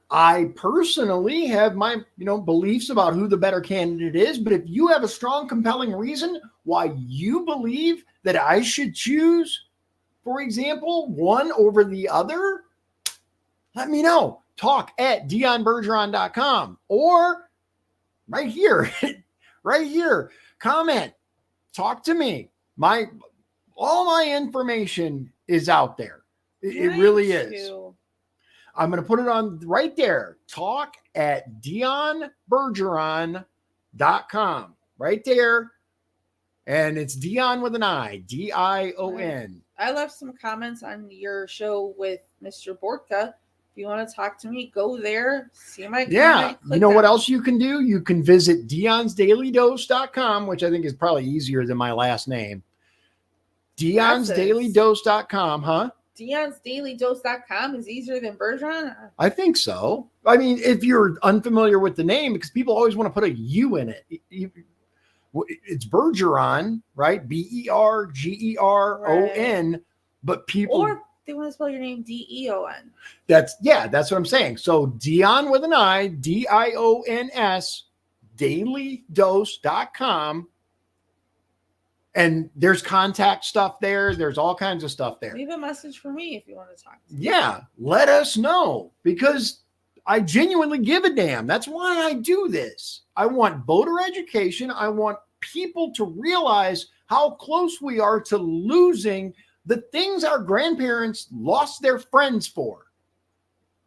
S2: I personally have my, beliefs about who the better candidate is, but if you have a strong, compelling reason why you believe that I should choose, for example, one over the other, let me know. Talk at DionBergeron.com or right here, right here. Comment, talk to me. All my information is out there. It really is. I'm going to put it on right there. Talk at dionbergeron.com. Right there. And it's Dion with an I. Dion.
S3: I left some comments on your show with Mr. Bortka. If you want to talk to me, go there. See my comment.
S2: You know what else you can do? You can visit Dion'sDailyDose.com, which I think is probably easier than my last name. Dion'sDailyDose.com, huh?
S3: Dion'sDailyDose.com is easier than Bergeron?
S2: I think so. I mean, if you're unfamiliar with the name, because people always want to put a U in it. It's Bergeron, right? Bergeron.
S3: Right.
S2: But people...
S3: Or they want to spell your name Deon.
S2: That's what I'm saying. So Dion with an I, Dions, dailydose.com. And there's contact stuff there. There's all kinds of stuff there.
S3: Leave a message for me if you want to talk to me.
S2: Yeah, let us know, because I genuinely give a damn. That's why I do this. I want voter education. I want people to realize how close we are to losing the things our grandparents lost their friends for.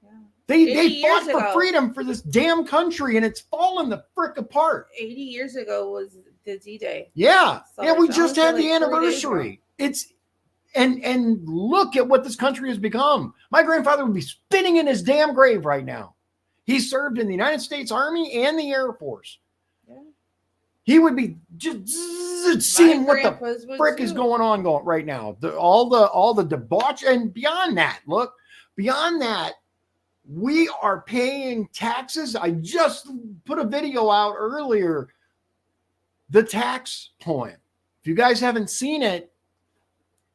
S2: Yeah. They fought for freedom for this damn country, and it's fallen the frick apart.
S3: 80 years ago was the D-Day.
S2: Yeah. We just had the anniversary. And look at what this country has become. My grandfather would be spinning in his damn grave right now. He served in the United States Army and the Air Force. Yeah. He would be just seeing what the frick is going on right now. All the debauch, and beyond that, we are paying taxes. I just put a video out earlier. The tax poem. If you guys haven't seen it,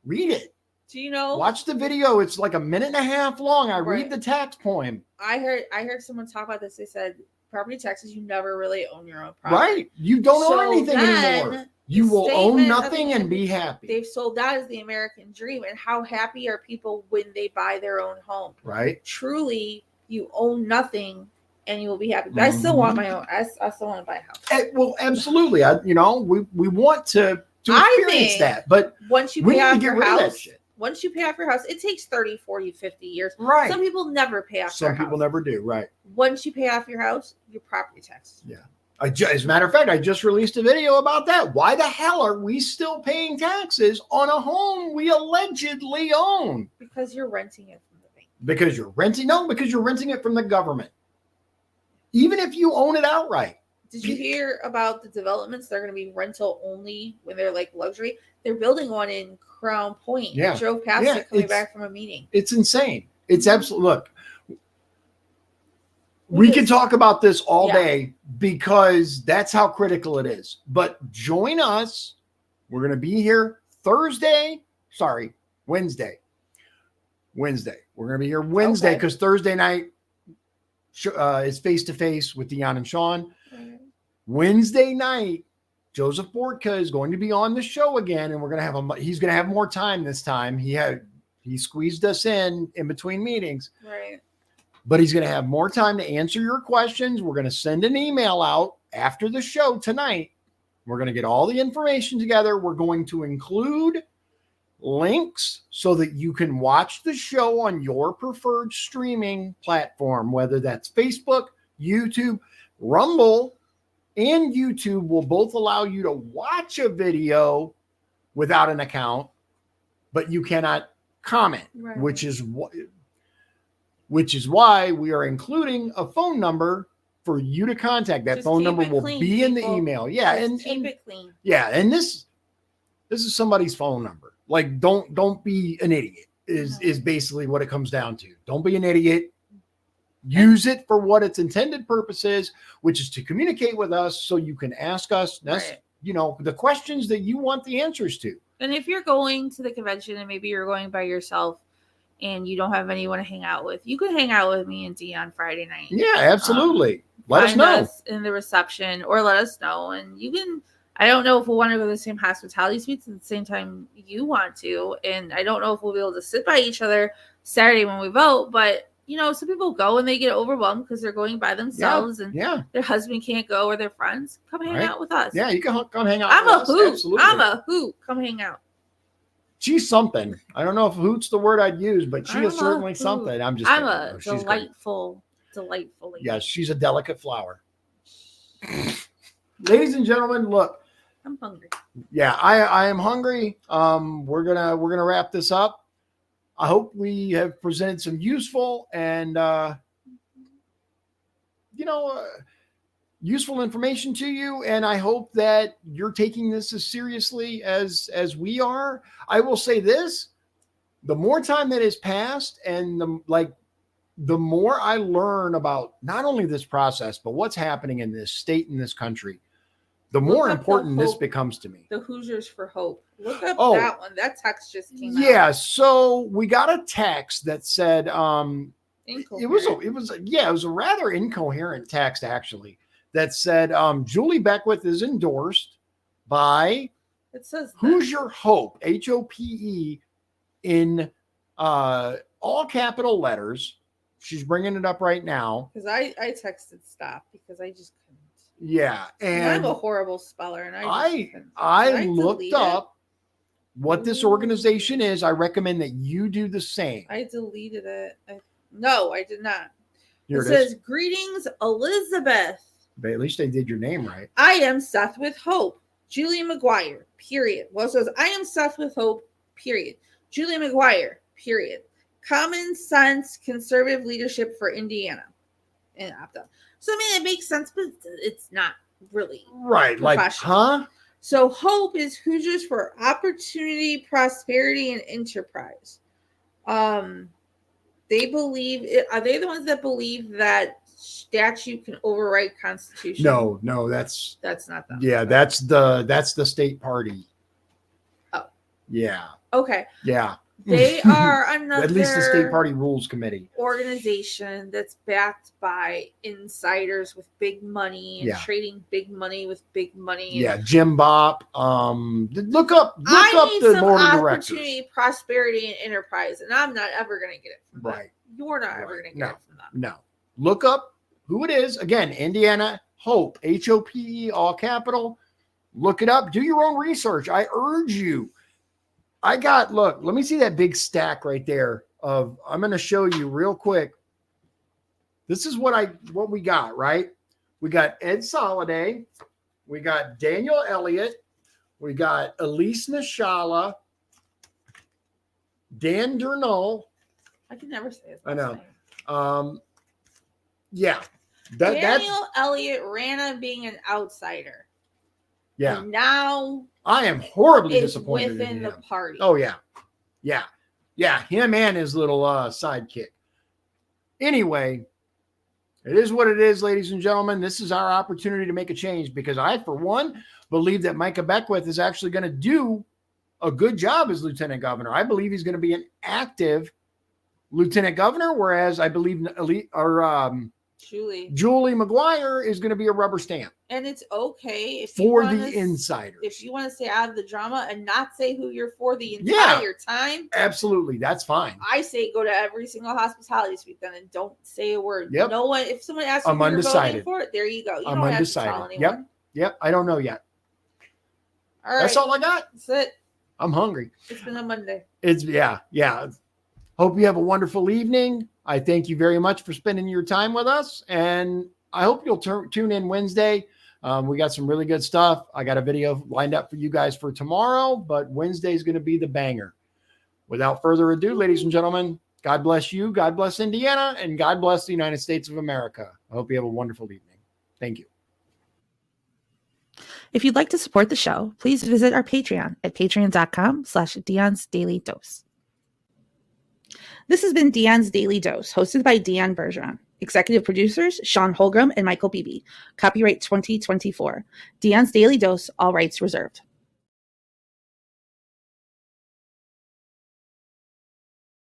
S2: read it.
S3: Do you know?
S2: Watch the video. It's like a minute and a half long. I read the tax poem.
S3: I heard someone talk about this. They said property taxes, you never really own your own property.
S2: Right. You don't own anything anymore. You will own nothing and be happy.
S3: They've sold that as the American dream. And how happy are people when they buy their own home?
S2: Right.
S3: Truly, you own nothing and you will be happy. But I still want my own. I still want to buy a house.
S2: Well, absolutely. We want to experience that. But
S3: once you pay off your house, it takes 30, 40, 50 years.
S2: Right.
S3: Some people never pay off their house.
S2: Some people never do. Right.
S3: Once you pay off your house, your property taxes.
S2: Yeah. As a matter of fact, I just released a video about that. Why the hell are we still paying taxes on a home we allegedly own?
S3: Because you're renting it from the bank.
S2: Because you're renting it from the government. Even if you own it outright.
S3: Did you hear about the developments? They're going to be rental only when they're like luxury. They're building one in Crown Point.
S2: Yeah.
S3: I drove past it coming back from a meeting.
S2: It's insane. It's absolute. Look, we can talk about this all day because that's how critical it is. But join us. We're going to be here Wednesday. We're going to be here Wednesday because Thursday night is face-to-face with Dion and Sean. Mm-hmm. Wednesday night, Joseph Bortka is going to be on the show again, and he's going to have more time this time. He squeezed us in between meetings.
S3: Right.
S2: But he's going to have more time to answer your questions. We're going to send an email out after the show tonight. We're going to get all the information together. We're going to include links so that you can watch the show on your preferred streaming platform, whether that's Facebook, YouTube, Rumble, and YouTube will both allow you to watch a video without an account, but you cannot comment, right. which is why we are including a phone number for you to contact. That phone number will be in the email. Yeah. And
S3: keep it clean.
S2: Yeah. And this is somebody's phone number. Like, don't be an idiot is basically what it comes down to. Don't be an idiot. Use it for what its intended purpose is, which is to communicate with us so you can ask us, the questions that you want the answers to.
S3: And if you're going to the convention and maybe you're going by yourself and you don't have anyone to hang out with, you can hang out with me and Dion Friday night.
S2: Yeah, absolutely. Let us know.
S3: In the reception, or let us know. And you can, I don't know if we'll want to go to the same hospitality suites at the same time you want to. And I don't know if we'll be able to sit by each other Saturday when we vote, but some people go and they get overwhelmed because they're going by themselves and their husband can't go or their friends. Come hang out with us.
S2: Yeah, you can come hang out
S3: I'm
S2: with
S3: a
S2: us.
S3: hoot.
S2: Absolutely.
S3: I'm a hoot. Come hang out.
S2: She's something. I don't know if hoot's the word I'd use, but she is certainly something. I'm
S3: a delightful lady.
S2: Yes, she's a delicate flower. Ladies and gentlemen, look.
S3: I'm hungry.
S2: Yeah, I am hungry. We're gonna wrap this up. I hope we have presented some useful and useful information to you, and I hope that you're taking this as seriously as we are. I will say this: the more time that has passed, and the more I learn about not only this process but what's happening in this state, in this country, the more important this becomes to me.
S3: The Hoosiers for Hope. Look up that one. That text just came out.
S2: Yeah, so we got a text that said it was a rather incoherent text actually that said Julie Beckwith is endorsed by Hoosier Hope, HOPE, in all capital letters. She's bringing it up right now.
S3: Because I texted stop because I just couldn't.
S2: Yeah, and
S3: I'm a horrible speller, and
S2: I looked up what this organization is. I recommend that you do the same.
S3: I deleted it. No, I did not.
S2: Here
S3: it says, "Greetings, Elizabeth."
S2: But at least I did your name right.
S3: I am Seth with Hope. Julie McGuire. Period. Well, it says, "I am Seth with Hope." Period. Julie McGuire. Period. Common sense, conservative leadership for Indiana. And opt-out. So, I mean, it makes sense, but it's not really
S2: right. Like, huh?
S3: So, Hope is Hoosiers for Opportunity, Prosperity, and Enterprise. They believe, are they the ones that believe that statute can override Constitution?
S2: No, that's
S3: not them.
S2: Yeah, that's the state party.
S3: Oh.
S2: Yeah.
S3: Okay.
S2: Yeah.
S3: They are another
S2: at least the state party rules committee
S3: organization that's backed by insiders with big money and trading big money with big money.
S2: Yeah, Jim Bopp. Look up the board of directors.
S3: Opportunity, prosperity, and enterprise, and I'm not ever going to get it from them. You're not ever going to get it from them.
S2: No. Look up who it is. Again, Indiana Hope, HOPE, all capital. Look it up. Do your own research. I urge you. Let me see that big stack right there I'm going to show you real quick. This is what we got, right? We got Ed Soliday. We got Daniel Elliott. We got Elise Nishala. Dan Durnall.
S3: I can never say it.
S2: I know. Yeah.
S3: Daniel Elliott ran on being an outsider.
S2: Yeah.
S3: And now
S2: I am horribly disappointed
S3: within
S2: in
S3: the
S2: him.
S3: party.
S2: Oh yeah. Yeah. Yeah. Him and his little sidekick. Anyway, it is what it is, ladies and gentlemen. This is our opportunity to make a change because I, for one, believe that Micah Beckwith is actually going to do a good job as lieutenant governor. I believe he's going to be an active lieutenant governor, whereas I believe Julie McGuire is going to be a rubber stamp.
S3: And it's okay if
S2: for the insiders.
S3: If you want to stay out of the drama and not say who you're for the entire time.
S2: Absolutely. That's fine.
S3: I say go to every single hospitality suite then and don't say a word.
S2: Yep.
S3: No one, if someone asks you who you're voting for, there you go. You
S2: I'm
S3: don't
S2: undecided.
S3: have to tell anyone.
S2: Yep. I don't know yet.
S3: All right.
S2: That's all I got.
S3: That's it.
S2: I'm hungry.
S3: It's been a Monday.
S2: Yeah. Hope you have a wonderful evening. I thank you very much for spending your time with us. And I hope you'll tune in Wednesday. We got some really good stuff. I got a video lined up for you guys for tomorrow, but Wednesday is going to be the banger. Without further ado, ladies and gentlemen, God bless you. God bless Indiana, and God bless the United States of America. I hope you have a wonderful evening. Thank you.
S1: If you'd like to support the show, please visit our Patreon at patreon.com/Dion's Daily Dose. This has been Dion's Daily Dose, hosted by Dion Bergeron. Executive producers, Sean Holgram and Michael Beebe. Copyright 2024. Dion's Daily Dose, all rights reserved.